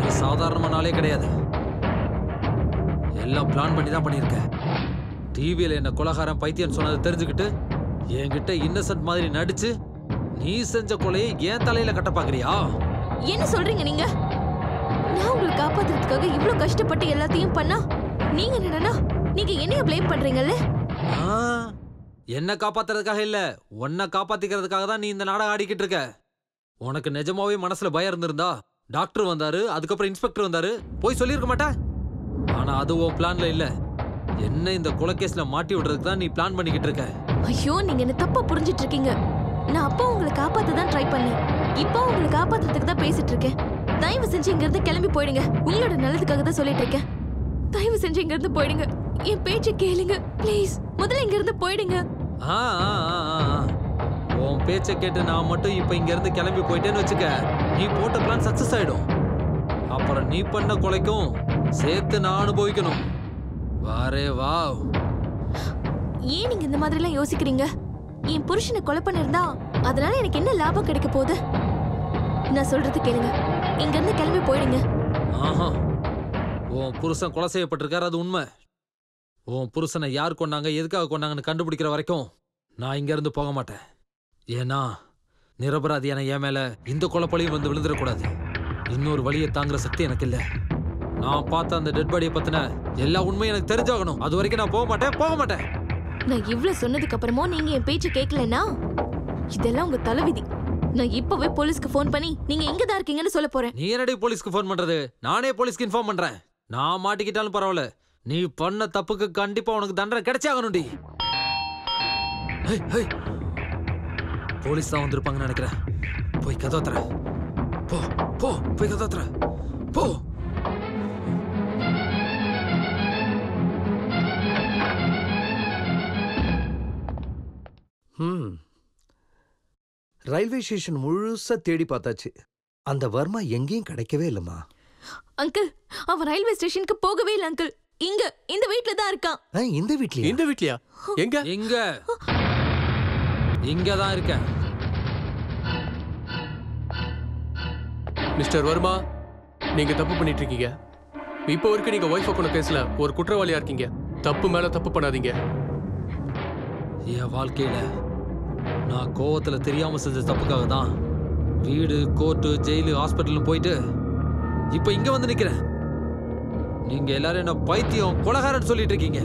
நீ சாதாரணமானாலே கிடையாது. எல்லாம் பிளான் பண்ணி தான் பண்ணியிருக்க. டிவியில என்ன கொலகாரம் பைத்தியம் சொன்னதை தெரிஞ்சுக்கிட்டு என்கிட்ட இன்னசென்ட் மாதிரி நடிச்சு நீ செஞ்ச கொலையை ஏன் தலையில கட்ட பாக்குறியா? என்ன சொல்றீங்க நீங்க? நான் உங்களை காப்பாத்துறதுக்காக இவ்ளோ கஷ்டப்பட்டு எல்லாத்தையும் பண்ணா நீங்க என்னடா நீங்க என்னைய ப்ளேம் பண்றீங்கல்ல? என்ன காப்பாத்துறதுக்காக இல்ல, உன்னை காப்பாத்திக்கிறதுக்காக தான் நீ இந்த நாடகம் ஆடிக்கிட்டு இருக்க. உனக்கு நிஜமாவே மனசுல பயம் இருந்திருந்தா டாக்டர் வந்தாரு, அதுக்கப்புறம் இன்ஸ்பெக்டர் வந்தாரு, போய் சொல்லியிருக்க மாட்டா? ஆனா அது உன் பிளான்ல இல்ல. என்ன இந்த கொலைகேஸ்ல மாட்டி விடுறதுக்கு தான் நீ பிளான் பண்ணிக்கிட்டு இருக்க. ஐயோ, நீங்க என்ன தப்பா புரிஞ்சிட்டு இருக்கீங்க. நான் அப்பா உங்களை காப்பாத்த தான் ட்ரை பண்ணேன். இப்போ உங்களை காப்பாத்துறதுக்கு தான் பேசிட்டு இருக்கேன். தயவு செஞ்சு இங்க இருந்து கிளம்பி போயிடுங்க. உங்களோட நல்லதுக்காக தான் சொல்லிட்டு இருக்கேன். தயவு செஞ்சு இங்க இருந்து போயிடுங்க. என் பேச்சை கேளுங்க ப்ளீஸ். முதல்ல இங்க இருந்து போயிடுங்க. உன் பேச்சை கேட்டு நான் மட்டும் இப்ப இங்க இருந்து கிளம்பி போயிட்டேன்னு வச்சுக்க, நீ போட்ட பிளான் சக்சஸ் ஆயிடும். அப்புறம் நீ பண்ண கொலைக்கும் சேர்த்து நான் அனுபவிக்கணும். வாரே வா. ஏன் நீங்க இந்த மாதிரி எல்லாம் யோசிக்கிறீங்க? என் புருஷனை கொலை பண்ணிருந்தா அதனால எனக்கு என்ன லாபம் கிடைக்க போகுது? நான் சொல்றது கேளுங்க. இங்க இருந்து கிளம்பி போயிடுங்க. ஆஹா, உன் புருஷன் கொலை செய்யப்பட்டிருக்காரு, அது உண்மை. உன் புருஷனை யார் கொண்டாங்க, எதுக்காக கொண்டாங்கன்னு கண்டுபிடிக்கிற வரைக்கும் நான் இங்க இருந்து போக மாட்டேன். ஏன்னா நிரபராதியான என் மேல இந்த கொலைப்பழியும் வந்து விழுந்துடக்கூடாது. இன்னொரு வழியை தாங்குற சக்தி எனக்கு இல்ல. நான் பார்த்த அந்த டெட் பாடியை பத்தின எல்லா உண்மையும் எனக்கு தெரிஞ்சாகணும். அது வரைக்கும் நான் போக மாட்டேன். நான் இவ்ளோ சொன்னதுக்கு அப்புறமா நீங்க என் பேச்சு கேட்கலன்னா இதெல்லாம் உங்க தலைவிதி. நான் இப்பவே போலீஸ்க்கு ஃபோன் பண்ணி நீங்க எங்க தான் இருக்கீங்கன்னு சொல்ல போறேன். நீ என்னடி போலீஸ்க்கு ஃபோன் பண்றது? நானே போலீஸ்க்கு இன்ஃபார்ம் பண்றேன். நான் மாட்டிக்கிட்டாலும் பரவாயில்ல, நீ பண்ண தப்புக்கு கண்டிப்பா உனக்கு தண்டனை கிடைச்சாகணும்டி. போலீஸ் தான் வந்திருப்பாங்கன்னு நினைக்கிறேன். போய் கதவை தர. போ போ, போய் கதவை தர. போ. ரயில்வே ஸ்டேஷன் முழுசா தேடி பார்த்தாச்சு. அந்த வர்மா எங்கேயும் கிடைக்கவே இல்லம்மா. அங்கிள், அவன் ரயில்வே ஸ்டேஷனுக்கு போகவே இல்லை அங்கிள். இங்க இந்த வீட்ல தான் இருக்கான். இந்த வீட்லயா? இந்த வீட்லயா? எங்க? இங்க தான் இருக்கேன். மிஸ்டர் வர்மா, நீங்க தப்பு பண்ணிட்டு இருக்கீங்க. இப்போ வரைக்கும் நீங்க ஒய்ஃப் கொண்ட கேஸ்ல ஒரு குற்றவாளியா இருக்கீங்க. தப்பு மேல தப்பு பண்ணாதீங்க. என் வாழ்க்கையில நான் கோவத்துல தெரியாம செஞ்ச தப்புக்காக தான் வீடு, கோர்ட்டு, ஜெயிலு, ஹாஸ்பிட்டல் போயிட்டு இப்ப இங்க வந்து நிக்கிறேன். நீங்க எல்லாரும் என்ன பைத்தியம், கொலைகாரன் சொல்லிட்டு இருக்கீங்க.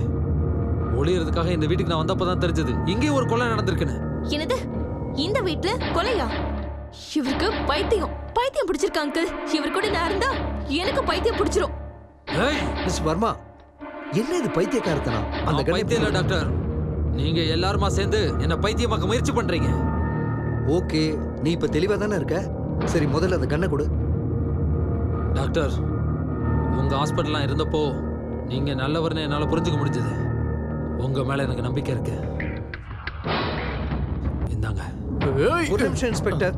ஒளியறதுக்காக இந்த வீட்டுக்கு நான் வந்தப்பதான் தெரிஞ்சது இங்கே ஒரு கொலை நடந்திருக்குன்னு. என்னது? இந்த வீட்ல கொலையா? இவருக்கு பைத்தியம் பிடிச்சிருக்கா அங்கிள். இவர் கூட நான் இருந்தா எனக்கு பைத்தியம் பிடிச்சிரும். மிஸ் வர்மா, என்ன இது பைத்தியக்காரத்தனா? அந்த பைத்தியம் இல்ல டாக்டர், நீங்க எல்லாருமா சேர்ந்து என்ன பைத்தியமாக்க முயற்சி பண்றீங்க. ஓகே, நீ இப்ப தெளிவா தானே இருக்க. சரி, முதல்ல அந்த கண்ணை கொடு. டாக்டர், உங்க ஹாஸ்பிட்டல்லாம் இருந்தப்போ நீங்க நல்லவர்னு என்னால புரிஞ்சுக்க முடிஞ்சது. உங்க மேல எனக்கு நம்பிக்கை இருக்கு. இந்தாங்க. ஒரு நிமிஷம் இன்ஸ்பெக்டர்,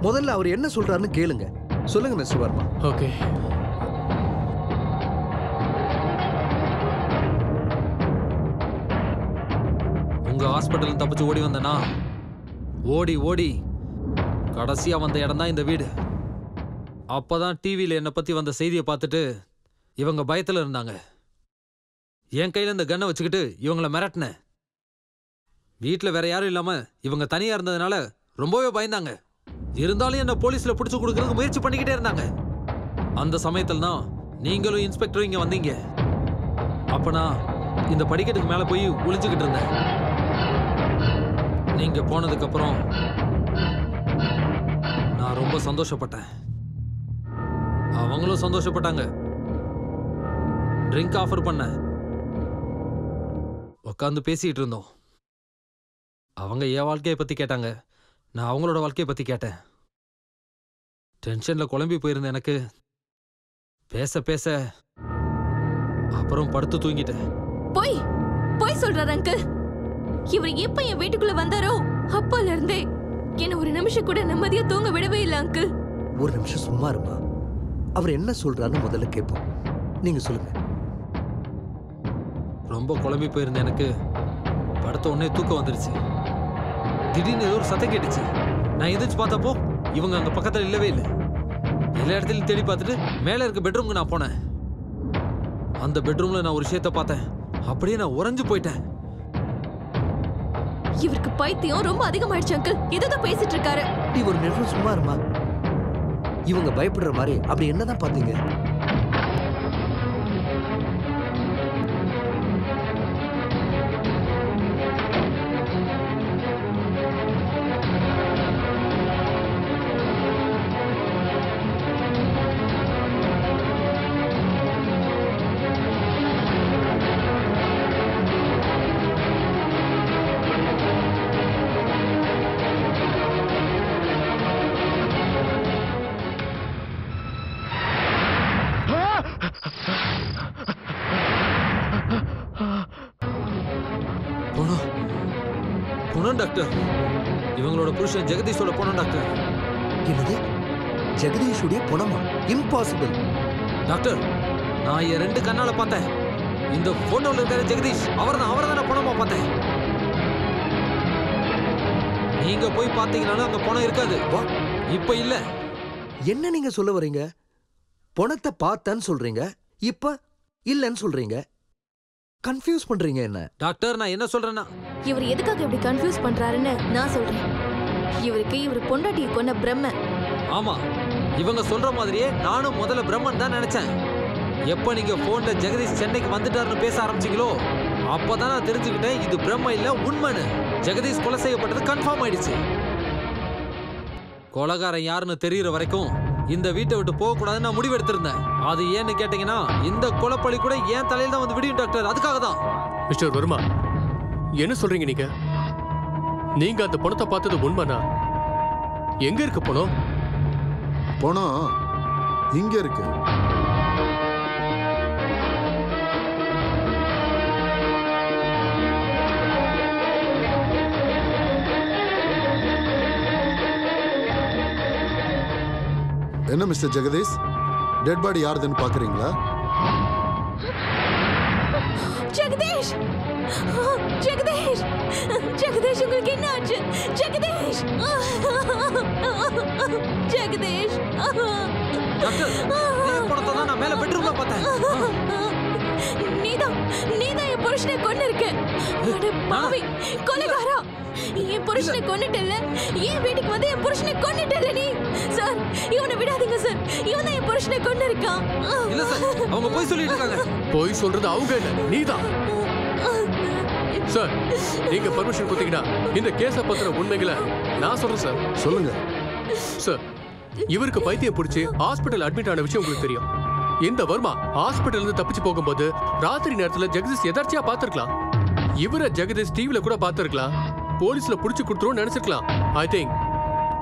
முதல்ல அவர் என்ன சொல்றாருன்னு கேளுங்க. சொல்லுங்க மிஸ்டர் வர்மா. ஓகே. உங்க ஹாஸ்பிட்டல் தப்பிச்சு ஓடி வந்தனா, ஓடி கடைசியா வந்த இடம் தான் இந்த வீடு. அப்பதான் டிவியில என்னை பத்தி வந்த செய்தியை பார்த்துட்டு இவங்க பயத்துல இருந்தாங்க. என் கையில இந்த கன்னை வச்சுக்கிட்டு இவங்களை மிரட்டினேன். வீட்டுல வேற யாரும் இல்லாம இவங்க தனியா இருந்ததுனால ரொம்பவே பயந்தாங்க. இருந்தாலும் என்ன போலீஸ்ல பிடிச்சு கொடுக்கறதுக்கு முயற்சி பண்ணிக்கிட்டே இருந்தாங்க. அந்த சமயத்துல தான் நீங்களும் இன்ஸ்பெக்டரும் இங்க வந்தீங்க. அப்ப நான் இந்த படிக்கட்டுக்கு மேல போய் ஒளிஞ்சுக்கிட்டு இருந்தேன். நீங்க போனதுக்கு அப்புறம் நான் ரொம்ப சந்தோஷப்பட்டேன். அவங்களும் சந்தோஷப்பட்டாங்க. ட்ரிங்க் ஆஃபர் பண்ண உட்காந்து பேசிட்டு இருந்தோம். அவங்க என் வாழ்க்கையை பத்தி கேட்டாங்க, நான் அவங்களோட வாழ்க்கையை பத்தி கேட்டேன். டென்ஷன்ல குழம்பி போயிருந்த எனக்கு பேச பேச அப்புறம் படுத்து தூங்கிட்டேன். போய் சொல்றாரு அங்கிள். இவர் எப்ப என் வீட்டுக்குள்ள வந்தாரோ அப்பல இருந்தே என்ன ஒரு நிமிஷம் கூட நிம்மதியா தூங்க விடவே இல்லை அங்கிள். ஒரு நிமிஷம் சும்மா இருமா. அவர் என்ன சொல்றாருன்னு முதல்ல கேட்போம். நீங்க சொல்லுங்க. ரொம்ப குழம்பி போயிருந்த எனக்கு படுத்த உடனே தூக்கம் வந்துருச்சு. திடீர்னு ஏதோ ஒரு சத்தம் கேட்டுச்சு. நான் எதிர்த்து பார்த்தப்போ இவங்க அங்க பக்கத்துல இல்லவே இல்லை. எல்லா இடத்துலையும் தேடி பார்த்துட்டு மேல இருக்க பெட்ரூமுக்கு நான் போனேன். அந்த பெட்ரூம்ல நான் ஒரு விஷயத்த பார்த்தேன். அப்படியே நான் உறைஞ்சு போயிட்டேன். இவருக்கு பைத்தியம் ரொம்ப அதிகமாயிடுச்சு அங்கிள். ஏதோ பேசிட்டு இருக்காரு. நீ ஒரு நிமிஷம் சும்மா இருமா. இவங்க பயப்படுற மாதிரி அப்படி என்னதான் பாத்தீங்க? டாக்டர், இவங்களோட புருஷன் ஜெகதீஷோட போனோம் டாக்டர். என்னது? ஜெகதீஷுடைய பணமா? இம்பாசிபிள். டாக்டர், நான் என் 2 கண்ணால பார்த்தேன். இந்த போட்டோல இருக்கிற ஜெகதீஷ் அவர்தான் பணமா பார்த்தேன். நீங்க போய் பார்த்தீங்கன்னாலும் அங்க பணம் இருக்காது. இப்ப இல்ல. என்ன நீங்க சொல்ல வரீங்க? பணத்தை பார்த்தேன்னு சொல்றீங்க, இப்ப இல்லன்னு சொல்றீங்க. கன்ஃபியூஸ் பண்றீங்க என்ன? டாக்டர், நான் என்ன சொல்றேன்னா, இவர் எதுக்காக இப்படி கன்ஃபியூஸ் பண்றாருன்னு நான் சொல்றேன். இவருக்கு இவர் பொண்டாட்டியை கொண்ட பிரம்ம. ஆமா, இவங்க சொல்ற மாதிரியே நானும் முதல்ல பிரம்மன் தான் நினைச்சேன். எப்ப நீங்க போன்ல ஜெகதீஷ் சென்னைக்கு வந்துட்டாருன்னு பேச ஆரம்பிச்சீங்களோ அப்பதான் நான் தெரிஞ்சுக்கிட்டேன் இது பிரம்ம இல்ல உண்மைன்னு. ஜெகதீஷ் கொலை செய்யப்பட்டது கன்ஃபார்ம் ஆயிடுச்சு. கொலைகாரன் யாருன்னு தெரியற வரைக்கும் இந்த வீட்டை விட்டு போக கூடாதுன்னு நான் முடிவு எடுத்திருந்தேன். அது ஏன்னு கேட்டீங்கன்னா இந்த கொலைப்பழி கூட ஏன் தலையில தான் வந்து விடியும் டாக்டர். அதுக்காக தான். மிஸ்டர் வர்மா, என்ன சொல்றீங்க நீங்க? நீங்க அந்த பணத்தை பார்த்தது உண்மைனா எங்க இருக்கு பணம்? பணம் இங்க இருக்கு. என்ன மிஸ்டர் ஜெகதீஷ், டெட் பாடி யாருதுன்னு பாக்குறீங்களா? ஜெகதீஷ், ஜெகதீஷ், ஜெகதீஷ், உங்களுக்கு என்ன ஆச்சு? ஜெகதீஷ், ஜெகதீஷ். டாக்டர், இந்த பணத்தை தான் நான் மேல பெட்ரூம்ல பார்த்தேன். நீதான் என் புருஷனை கொன்னிருக்க. அட பாவி கொலைகாரா, என் புருஷனை கொன்னிட்டல்ல. ஏன் வீட்டுக்கு வந்து என் புருஷனை கொன்னிட்டல்ல நீ? சார், இவனை விடாதீங்க சார். இவன் தான் என் புருஷனை கொன்னிருக்கான். இல்ல சார், அவங்க போய் சொல்லிட்டு இருக்காங்க. போய் சொல்றது அவங்க இல்ல, நீதான். சார், நீங்க பர்மிஷன் கொடுத்தீங்கன்னா இந்த கேஸ பத்திர உண்மைகளை நான் சொல்றேன் சார். சொல்லுங்க சார். இவருக்கு பைத்தியம் பிடிச்சி ஹாஸ்பிட்டல் அட்மிட் ஆன விஷயம் உங்களுக்கு தெரியும். இந்த வர்மா ஹாஸ்பிட்டல் இருந்து தப்பிச்சு போகும்போது ராத்திரி நேரத்துல ஜெகதீஷ் எதர்ச்சியா பார்த்திருக்கலாம். இவரை ஜெகதீஷ் டிவில கூட பார்த்திருக்கலாம். போலீஸ்ல புடிச்சு கொடுத்துரும் நினைச்சிருக்கலாம். ஐ திங்க்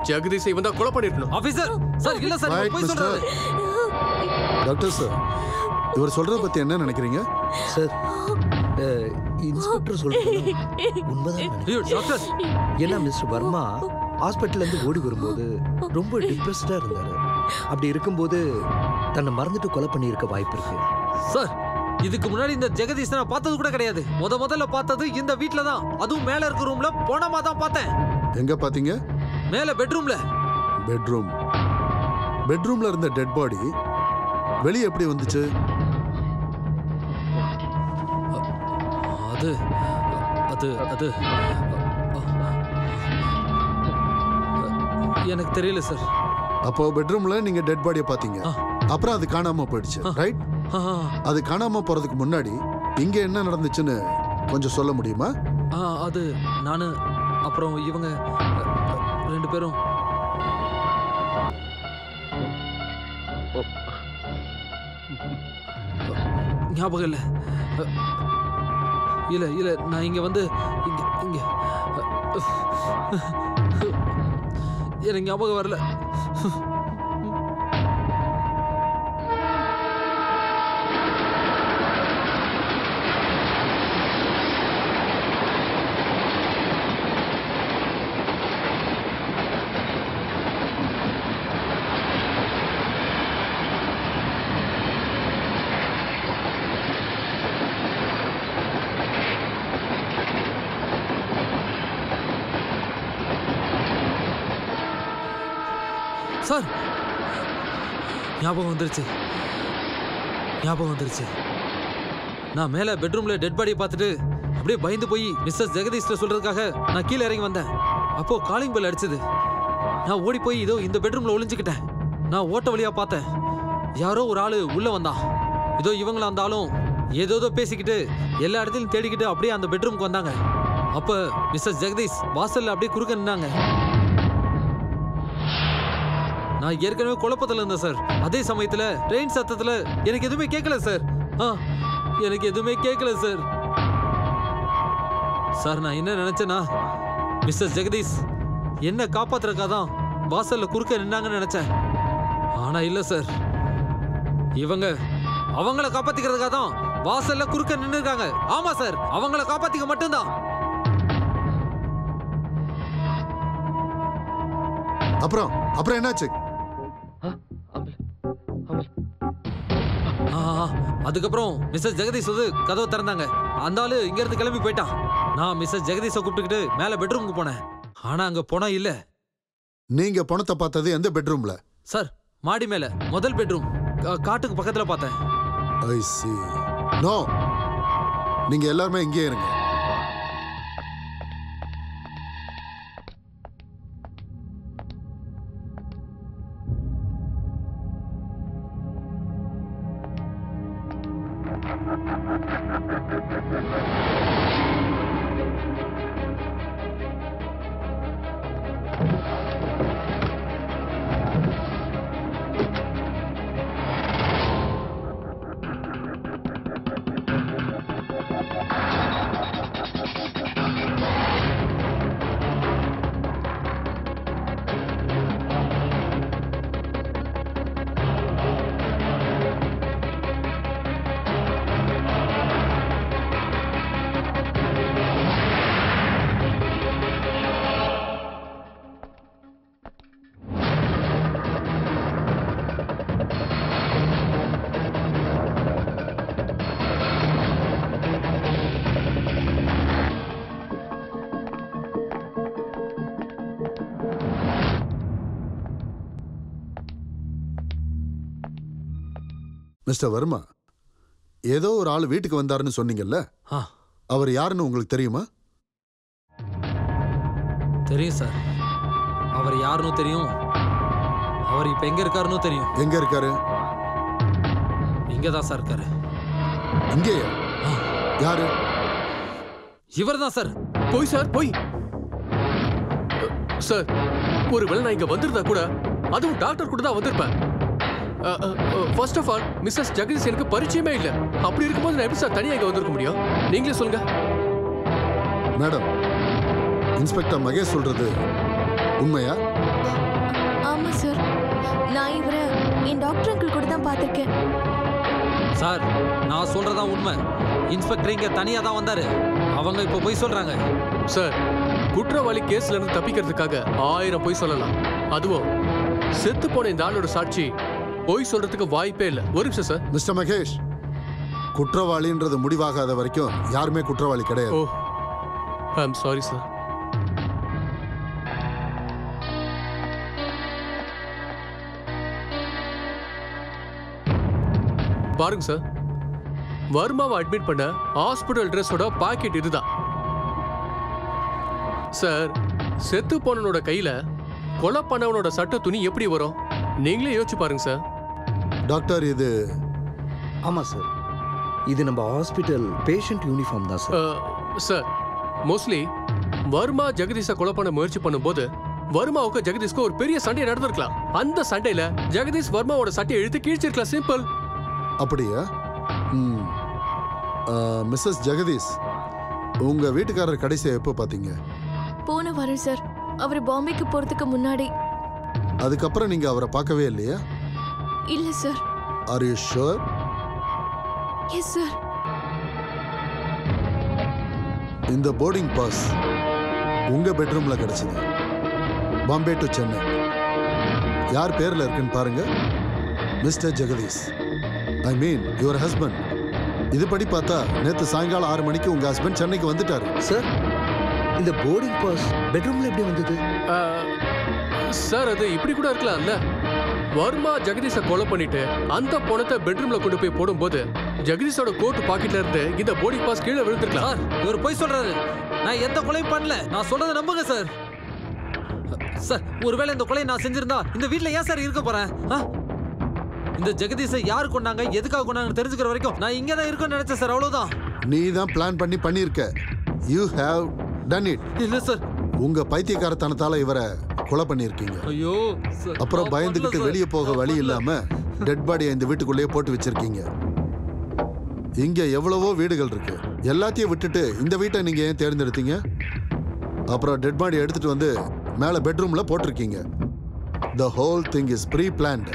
ஜெகதீஷ் இவன் தான் கொலை பண்ணிருக்கணும். ஆபீசர் சார், இல்ல சார், போய் சொல்றாரு. டாக்டர் சார், இவர் சொல்றத பத்தி என்ன நினைக்கிறீங்க? சார், இன்ஸ்பெக்டர் சொல்றது உண்மைதான். டாக்டர், ஏன்னா மிஸ்டர் வர்மா ஹாஸ்பிட்டல்ல இருந்து ஓடி வரும்போது ரொம்ப டிப்ரெஸ்டா இருந்தாரு. அப்படி இருக்கும்போது தன்னை மறந்துட்டு கொலை பண்ணி இருக்க வாய்ப்பு இருக்கு. சார், இதுக்கு முன்னாடி இந்த ஜெகதீஷ் நான் பார்த்தது கூட கிடையாது. முதல்ல பார்த்தது இந்த வீட்ல தான். அதுவும் மேல இருக்க ரூம்ல போனமா தான் பார்த்தேன். எங்க பாத்தீங்க? மேல பெட்ரூம்ல. பெட்ரூம்ல இருந்த டெட் பாடி வெளியே எப்படி வந்துச்சு? அது அது அது எனக்கு தெரியல சார். அப்போ பெட்ரூம்ல நீங்க டெட் பாடியை பாத்தீங்க. அப்புறம் அது காணாம போயிடுச்சு, ரைட்? அது காணாம போறதுக்கு முன்னாடி இங்க என்ன நடந்துச்சுன்னு கொஞ்சம் சொல்ல முடியுமா? அது நானு அப்புறம் இவங்க 2 பேரும் ஞாபகம் இல்ல. இல்ல நான் இங்க வந்து இங்க எனக்கு ஞாபகம் வரல. சார், ஞாபகம் வந்துருச்சு. நான் மேல பெட்ரூம்ல டெட் பாடியை பார்த்துட்டு அப்படியே பயந்து போய் மிஸ்ஸஸ் ஜெகதீஷ்ல சொல்றதுக்காக நான் கீழே இறங்கி வந்தேன். அப்போ காலிங் பெல் அடிச்சது. நான் ஓடி போய் இதோ இந்த பெட்ரூம்ல ஒளிஞ்சுக்கிட்டேன். நான் ஓட்ட வழியா பார்த்தேன். யாரோ ஒரு ஆளு உள்ள வந்தான். இதோ இவங்கள அந்த ஆளும் ஏதோ பேசிக்கிட்டு எல்லா இடத்துலையும் தேடிக்கிட்டு அப்படியே அந்த பெட்ரூமுக்கு வந்தாங்க. அப்ப மிஸ்ஸஸ் ஜெகதீஷ் வாசல்ல அப்படியே குறுக்க நின்னாங்க. நான் ஏற்கனவே குழப்பத்துல இருந்தேன் சார். அதே சமயத்துல ட்ரெயின் சத்தத்துல எனக்கு எதுவுமே கேட்கல சார். எனக்கு எதுவுமே கேட்கல சார். சார் நான் என்ன நினைச்சேன்னா மிஸ்ஸஸ் ஜெகதீஷ் என்ன காப்பாத்துறதுக்காக தான் வாசல்ல குறுக்க நின்னாங்கன்னு நினைச்சேன். ஆனா இல்ல சார், இவங்க அவங்கள காப்பாத்திக்கிறதுக்காக தான் வாசல்ல குறுக்க நின்னு இருக்காங்க. ஆமா சார், அவங்கள காப்பாத்திக்க மட்டும்தான். அப்புறம் என்னாச்சு? அதுக்கப்புறம் மிஸ்ஸஸ் ஜெகதீஷ் வந்து கதவை திறந்தாங்க. அந்த ஆளு இங்க இருந்து கிளம்பி போயிட்டான். நான் மிஸ்ஸஸ் ஜெகதீஷை கூப்பிட்டுக்கிட்டு மேல பெட்ரூமுக்கு போனேன். ஆனா அங்க போனா இல்ல. நீங்க பணத்தை பார்த்தது எந்த பெட்ரூம்ல? சார் மாடி மேல முதல் பெட்ரூம் காட்டுக்கு பக்கத்துல பார்த்தேன். ஐ see. நோ, நீங்க எல்லாருமே இங்கே இருங்க. மிஸ்டர் வர்மா, ஏதோ ஒரு ஆள் வீட்டுக்கு வந்தாருன்னு சொன்னீங்கல்ல, அவர் யாருன்னு உங்களுக்கு தெரியுமா? தெரியும் சார், அவர் யாருன்னு தெரியும். அவர் இப்ப எங்க இருக்காருன்னு தெரியும். எங்க இருக்காரு? இங்க தான் சார் இருக்காரு. இங்கேயா? யாரு? இவர் தான் சார். போய் சார், போய் சார். ஒருவேளை நான் இங்க வந்திருந்தா கூட அதுவும் டாக்டர் கூட தான் வந்திருப்பேன். First of all missus Jagadish எனக்கு பரிச்சயமே இல்லை. அப்படி இருக்கும்போது நான் எப்படி சார் தனியாக இங்கே வந்திருக்க முடியும்? நீங்களே சொல்லுங்க. மேடம், இன்ஸ்பெக்டர் மகேஷ் சொல்றது உண்மையா? ஆமா சார், நான் இவரை என் டாக்டர் அங்கிள் கூட தான் பார்த்திருக்கேன். சார் நான் சொல்றதா உண்மை. இன்ஸ்பெக்டர் இங்க தனியா தான் வந்தாரு. அவங்க இப்ப போய் சொல்றாங்க. சார், குற்றவாளி கேஸ்ல இருந்து தப்பிக்கிறதுக்காக 1000 பொய் சொல்லலாம். அதுவும் செத்து போன இந்த ஆளோட சாட்சி பொய் சொல்றதுக்கு வாய்ப்பே இல்லை. ஒரு நிமிஷம் சார். மிஸ்டர் மகேஷ், குற்றவாளின்றது முடிவாகாத வரைக்கும் யாருமே குற்றவாளி கிடையாது. ஓ, ஐ அம் சாரி சார். பாருங்க சார், வர்மாவை அட்மிட் பண்ண ஹாஸ்பிடல் ட்ரெஸ்ஸோட பாக்கெட் இதுதான் சார். செத்து போனவனோட கையில கொலை பண்ணவனோட சட்ட துணி எப்படி வரும்? நீங்களே யோசிச்சு பாருங்க சார். டாக்டர், இது ஆமா சார், இது நம்ம ஹாஸ்பிட்டல் பேஷண்ட் யூனிஃபார்ம் தான் சார். சார், மோஸ்ட்லி வர்மா ஜெகதீஷை கொலை பண்ண முயற்சி பண்ணும்போது வர்மாவுக்கு ஜெகதீஷ்க்கு ஒரு பெரிய சண்டை நடந்திருக்கலாம். அந்த சண்டையில ஜெகதீஷ் வர்மாவோட சட்டையை இழுத்து கிழிச்சிருக்கலாம். சிம்பிள். அப்படியா? மிஸ்ஸஸ் ஜெகதீஷ், உங்க வீட்டுக்காரர் கடைசியா எப்போ பாத்தீங்க? போன வாரம் சார், அவர் பாம்பேக்கு போறதுக்கு முன்னாடி. அதுக்கப்புறம் நீங்க அவரை பார்க்கவே இல்லையா? இல்ல sir. Are you sure? Yes sir. இந்த போர்டிங் பாஸ் உங்க பெட்ரூம்ல கிடைச்சது. பாம்பே டு சென்னை. யார் பேர்ல இருக்குன்னு பாருங்க. Mister Jagadish, I mean your husband. இதுபடி பார்த்தா நேற்று சாயங்காலம் 6 மணிக்கு உங்க ஹஸ்பண்ட் சென்னைக்கு வந்துட்டாரு. சார், இந்த போர்டிங் பாஸ் பெட்ரூம்ல எப்படி வந்தது? சார், அது இப்படி கூட இருக்கலாம்ல. வர்மா ஜெகதீஷை கொலை பண்ணிட்டு அந்த பணத்தை பெட்ரூம்ல கொண்டு போய் போடும்போது ஜெகதீஷோட கோட் பாக்கெட்ல இருந்து இந்த போர்டிங் பாஸ் கீழே விழுந்திருக்கலாம். சார் இவர் போய் சொல்றாரு. நான் எந்த கொலையும் பண்ணல. நான் சொல்றதை நம்புங்க சார். சார் ஒருவேளை இந்த கொலையை நான் செஞ்சிருந்தா இந்த வீட்ல ஏன் சார் இருக்க போறேன்? இந்த ஜெகதீஷை யார் கொண்டாங்க, எதுக்காக கொண்டாங்கன்னு தெரிஞ்சுக்கிற வரைக்கும் நான் இங்கே தான் இருக்கேன்னு நினைச்சேன் சார். அவ்வளவுதான். நீ தான் பிளான் பண்ணியிருக்க. You have done it. இல்ல சார், உங்க பைத்தியக்காரத்தனத்தால இவரை கொலை பண்ணியிருக்கீங்க. ஐயோ சார், அப்புறம் பயந்துகிட்டு வெளியே போக வழி இல்லாம டெட் பாடியை இந்த வீட்டுக்குள்ளேயே போட்டு வச்சிருக்கீங்க. இங்க எவ்வளவோ வீடுகள் இருக்கு. எல்லாத்தையும் விட்டுட்டு இந்த வீட்டை நீங்க ஏன் தேர்ந்தெடுத்தீங்க? அப்புறம் டெட் பாடியை எடுத்துட்டு வந்து மேல பெட்ரூம்ல போட்டிருக்கீங்க. The whole thing is pre-planned.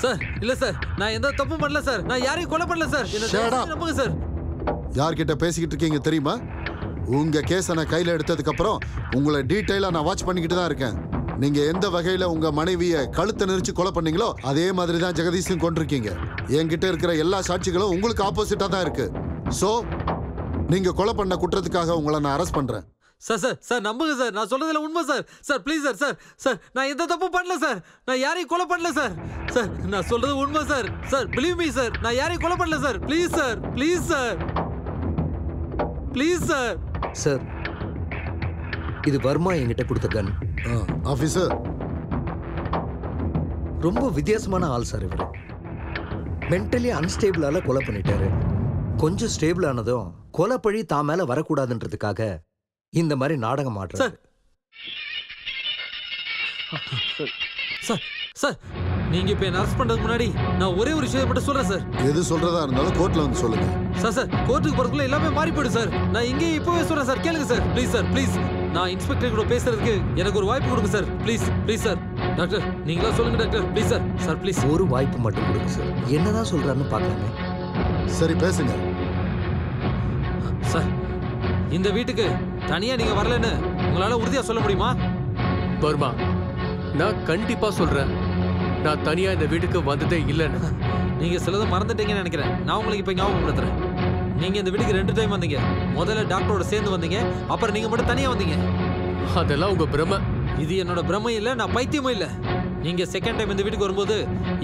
Sir இல்ல சார், நான் எந்த தப்பும் பண்ணல சார். நான் யாரையும் கொலை பண்ணல சார். என்ன நம்புங்க சார். யார்கிட்ட பேசிக்கிட்டு இருக்கீங்க தெரியுமா? உங்க கேஸை நான் கையில எடுத்ததுக்கு அப்புறம் உங்களை டீட்டெயிலா நான் வாட்ச் பண்ணிக்கிட்டு தான் இருக்கேன். நீங்க எந்த வகையில உங்க மனைவியை கழுத்தை நெரிச்சு கொலை பண்ணீங்களோ அதே மாதிரி தான் ஜெகதீஷும் கொண்டிருக்கீங்க. என்கிட்ட இருக்கிற எல்லா சாட்சிகளும் உங்களுக்கு ஆப்போசிட்டா தான் இருக்கு. சோ நீங்க கொலை பண்ண குற்றத்துக்காக உங்களை நான் அரெஸ்ட் பண்றேன். சார் சார் சார் நம்புங்க சார். நான் சொல்றதுல உண்மை sir. Sir please sir. Sir sir நான் எந்த தப்பும் பண்ணல சார். நான் யாரையும் கொலை பண்ணல சார். சார் நான் சொல்றது உண்மை sir. Sir believe me sir. நான் யாரையும் கொலை பண்ணல sir. Please sir, please sir, please sir. Sir இது வர்மா என்கிட்ட கொடுத்த கன். ஆபீசர் ரொம்ப வித்தியாசமான ஆள் சார் இவர். மென்டலி அன்ஸ்டேபிளால கொலை பண்ணிட்டாரு. கொஞ்சம் ஸ்டேபிள் ஆனதும் கொலை பழி தான் மேல வரக்கூடாதுன்றதுக்காக இந்த மாதிரி நாடகம் ஆடுறாரு. சார் சார் சார் நீங்க இப்ப என்ன அரெஸ்ட் பண்றதுக்கு முன்னாடி நான் ஒரே ஒரு விஷயம் மட்டும் சொல்றேன் சார். எது சொல்றதா இருந்தாலும் கோர்ட்ல வந்து சொல்லுங்க. சார் சார் கோர்ட்டுக்கு போறதுக்குள்ள எல்லாமே மாறி போயிடும் சார். நான் இங்கே இப்பவே சொல்றேன் சார். கேளுங்க சார். Please sir, please. நான் இன்ஸ்பெக்டர் கூட பேசுறதுக்கு எனக்கு ஒரு வாய்ப்பு கொடுங்க sir. Please please sir. Doctor நீங்களா சொல்லுங்க doctor. Please sir. Sir please ஒரு வாய்ப்பு மட்டும் கொடுங்க சார். என்னதான் சொல்றாருன்னு பார்க்கலாமே. சரி பேசுங்க. சார் இந்த வீட்டுக்கு தனியா நீங்க வரலன்னு உங்களால உறுதியா சொல்ல முடியுமா? வர்மா, நான் கண்டிப்பா சொல்றேன், நான் தனியா இந்த வீட்டுக்கு வந்ததே இல்லைன்னு. நீங்க சிலதை மறந்துட்டீங்கன்னு நினைக்கிறேன். நான் உங்களுக்கு இப்ப ஞாபகப்படுத்துறேன். நீங்க இந்த வீட்டுக்கு 2 டைம் வந்தீங்க. முதல்ல டாக்டரோட சேர்ந்து வந்தீங்க, அப்புறம் நீங்க மட்டும் தனியா வந்தீங்க. அதெல்லாம் உங்க பிரமை. இது என்னோட பிரமை இல்ல, நான் பைத்தியமும் இல்ல. நீங்க செகண்ட் டைம் இந்த வீட்டுக்கு வரும்போது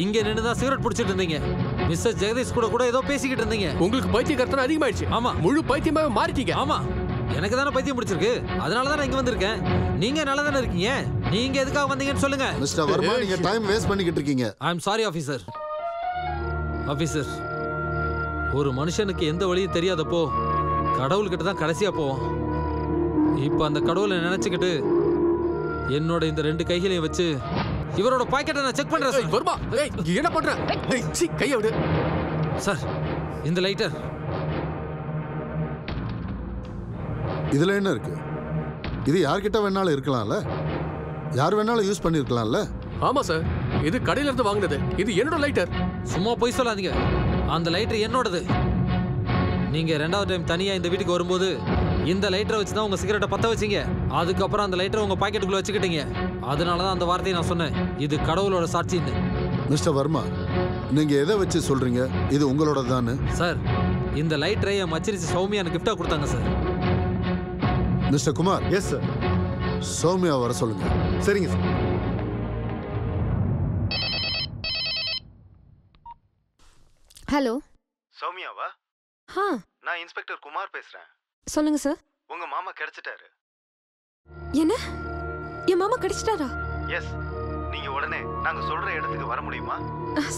இங்க நின்று தான் சிகரெட் பிடிச்சிட்டு இருந்தீங்க. மிஸ்டர் ஜெகதீஷ் கூட ஏதோ பேசிக்கிட்டு இருந்தீங்க. உங்களுக்கு பைத்தியக்காரத்தனம் அதிகமாயிடுச்சு. ஆமா, முழு பைத்தியமாவே மாறிட்டீங்க. ஆமா, எனக்கு தானே பைத்தியம் பிடிச்சிருக்கு. அதனால தான் நான் இங்க வந்திருக்கேன். நீங்க நல்லா தானே இருக்கீங்க. நீங்க எதுக்காக வந்தீங்கன்னு சொல்லுங்க. மிஸ்டர் வர்மா, நீங்க டைம் வேஸ்ட் பண்ணிக்கிட்டு இருக்கீங்க. ஐ அம் சாரி ஆபீசர். ஆபீசர், ஒரு மனுஷனுக்கு எந்த வழியும் தெரியாதப்போ கடவுள்கிட்ட தான் கடைசியா போவோம். இப்ப அந்த கடவுளை நினைச்சுக்கிட்டு என்னோட இந்த 2 கைகளையும் வச்சு இவரோட பாக்கெட்டை நான் செக் பண்றேன் சார். வர்மா, என்ன பண்ற? கையை விடு சார். இந்த லைட்டர். இதுல என்ன இருக்கு? இது யார்கிட்ட வேணாலும் இருக்கலாம்ல. யார் வேணாலும் யூஸ் பண்ணிருக்கலாம்ல. ஆமா சார், இது கடையில இருந்து வாங்கினது. இது என்னோட லைட்டர். சும்மா போய் சொல்லாதீங்க. அந்த லைட்டர் என்னோடது. நீங்க 2வது டைம் தனியா இந்த வீட்டுக்கு வரும்போது இந்த லைட்டரை வச்சு தான் உங்க சிகரெட்டை பத்த வச்சீங்க. அதுக்கப்புறம் அந்த லைட்டரை உங்க பாக்கெட்டுக்குள்ள வச்சுக்கிட்டீங்க. அதனாலதான் அந்த வார்த்தையை நான் சொன்னேன், இது கடவுளோட சாட்சின்னு. மிஸ்டர் வர்மா, நீங்க எதை வச்சு சொல்றீங்க இது உங்களோட தானே? சார், இந்த லைட்டரை என் மச்சரிசி சௌமியா எனக்கு கிஃப்டா கொடுத்தாங்க sir. Mister Kumar. Yes sir. Soumya வர சொல்லுங்க. சரிங்க சார். ஹலோ. சௌமியாவா? நான் இன்ஸ்பெக்டர் குமார் பேசுறேன். சொல்லுங்க சார். உங்க மாமா கிடைச்சிட்டாரு. என்ன? என் மாமா கிடைச்சிட்டாரா? எஸ். நீங்க உடனே நாங்க சொல்ற இடத்துக்கு வர முடியுமா?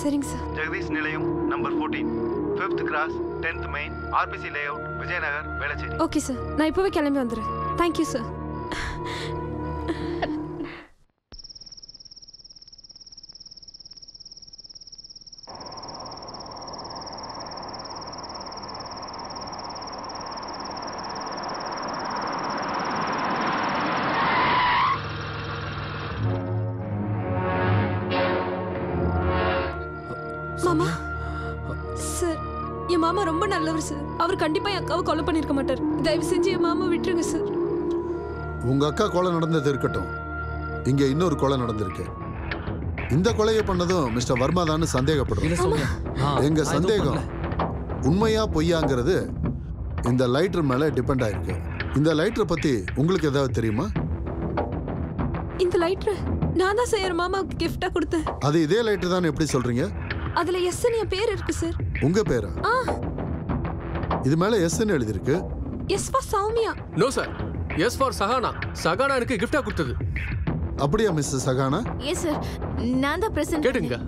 சரிங்க சார். ஜெகதீஷ் நிலையம் number 14, 5th cross, 10th main, RBC layout, Vijayanagar, Velachery. Okay sir, நான் இப்பவே கிளம்பி வந்துடுறேன். Thank you sir. மாமா சார், என் மாமா ரொம்ப நல்லவர் சார். அவர் கண்டிப்பா என் அக்காவை கொலை பண்ணிருக்க மாட்டார். தயவு செஞ்சு என் மாமா விட்டுருங்க சார். உங்க அக்கா கொலை நடந்தது இருக்கட்டும், இங்க இன்னொரு கொலை நடந்திருக்கு. இந்த கொலையை பண்ணதும் மிஸ்டர் வர்மா தான் சந்தேகப்படுறோம். எங்க சந்தேகம் உண்மையா பொய்யாங்கிறது இந்த லைட்டர் மேல டிபெண்ட் ஆயிருக்கு. இந்த லைட்டரை பத்தி உங்களுக்கு ஏதாவது தெரியுமா? இந்த லைட்டர் நான் தான் சார் மாமாவுக்கு கிஃப்டா கொடுத்தேன். அது இதே லைட்டர் தான் எப்படி சொல்றீங்க? அதுல எஸ் என் பேர் இருக்கு சார். உங்க பேரா? இது மேல எஸ்ன்னு எழுதிருக்கு. S for Soumya. No sir, S for Sahana. Sahana எனக்கு கிஃப்டா கொடுத்தது. அப்படியா மிஸ்ஸஸ் சகானா? எஸ் சார், நான் தான் பிரசன்ட். கேட்டுங்க.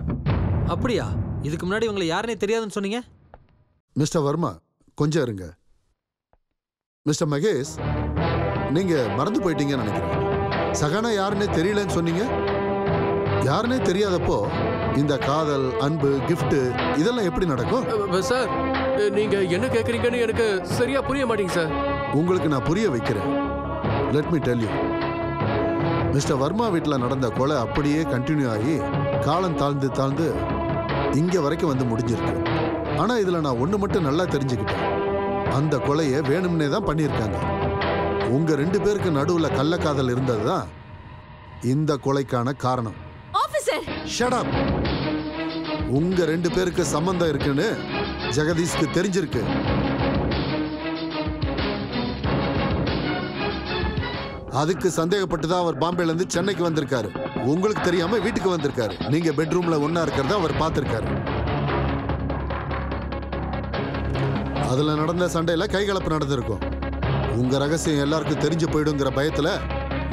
அப்படியா? இதுக்கு முன்னாடி உங்களை யாருன்னே தெரியாதுன்னு சொன்னீங்க. மிஸ்டர் வர்மா கொஞ்சம் இருங்க. மிஸ்டர் மகேஷ், நீங்க மறந்து போயிட்டீங்கன்னு நினைக்கிறேன். சகானா யாருன்னே தெரியலன்னு சொன்னீங்க. யாருன்னே தெரியாதப்போ இந்த காதல், அன்பு, கிஃப்ட் இதெல்லாம் எப்படி நடக்கும்? சார், நீங்க என்ன கேக்குறீங்கன்னு எனக்கு சரியா புரிய மாட்டீங்க சார். உங்களுக்கு நான் புரிய வைக்கிறேன். Let me tell you. Mister Varma வீட்டில் நடந்த கொலை அப்படியே கண்டினியூ ஆகி காலம் தாழ்ந்து தாழ்ந்து இங்க வரைக்கும் வந்து முடிஞ்சிருக்கு. ஆனா இதுல நான் ஒண்ணு மட்டும் நல்லா தெரிஞ்சுக்கிட்டேன். அந்த கொலையை வேணும்னே தான் பண்ணியிருக்காங்க. உங்க 2 பேருக்கு நடுவுல கள்ளக்காதல் இருந்ததுதான் இந்த கொலைக்கான காரணம். Officer, shut up. உங்க 2 பேருக்கு சம்பந்தம் இருக்குன்னு ஜெகதீஷ்க்கு தெரிஞ்சிருக்கு. அதுக்கு சந்தேகப்பட்டு தான் அவர் பாம்பேல இருந்து சென்னைக்கு வந்திருக்காரு. உங்களுக்கு தெரியாம வீட்டுக்கு வந்திருக்காரு. நீங்க பெட்ரூம்ல ஒண்ணா இருக்கிறத அவர் பார்த்திருக்காரு. அதுல நடந்த சண்டையில கைகலப்பு நடந்திருக்கும். உங்க ரகசியம் எல்லாருக்கும் தெரிஞ்சு போயிடுங்கிற பயத்துல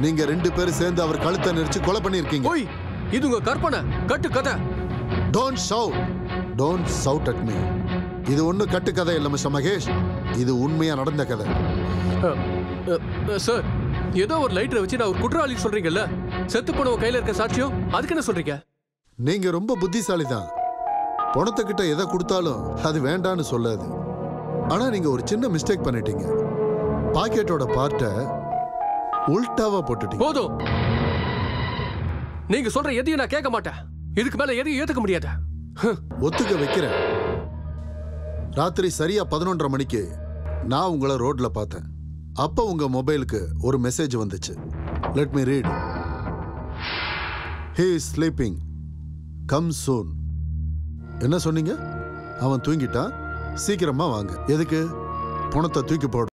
நீங்க 2 பேரும் சேர்ந்து அவர் கழுத்தை நெரிச்சு கொலை பண்ணிருக்கீங்க. ஓய், இது உங்க கற்பனை, கட்டு கதை. Don't shout. Don't shout at me. இது ஒண்ணு கட்டு கதை இல்ல மிஸ்டர் மகேஷ். இது உண்மையா நடந்த கதை. சார், ஏதோ ஒரு லைட்டரை வச்சு நான் ஒரு குற்றவாளி சொல்றீங்கல்ல, செத்து போனவங்க கையில இருக்க சாட்சியம், அதுக்கு என்ன சொல்றீங்க? நீங்க ரொம்ப புத்திசாலி தான். பணத்துக்கிட்ட எதை கொடுத்தாலும் அது வேண்டான்னு சொல்லாது. ஆனா நீங்க ஒரு சின்ன மிஸ்டேக் பண்ணிட்டீங்க. பாக்கெட்டோட பார்ட்டை உல்டாவா போட்டுட்டீங்க. போதும், நீங்க சொல்ற எதையும் நான் கேட்க மாட்டேன். இதுக்கு மேல எதையும் ஏத்துக்க முடியாது. ஒத்துக்க வைக்கிறேன். ராத்திரி சரியா 11:30 மணிக்கு நான் உங்களை ரோட்ல பார்த்தேன். அப்ப உங்க மொபைலுக்கு ஒரு மெசேஜ் வந்துச்சு. Let me read. He is sleeping, come சூன். என்ன சொன்னீங்க? அவன் தூங்கிட்டான், சீக்கிரமா வாங்க. எதுக்கு? பணத்தை தூக்கி போட.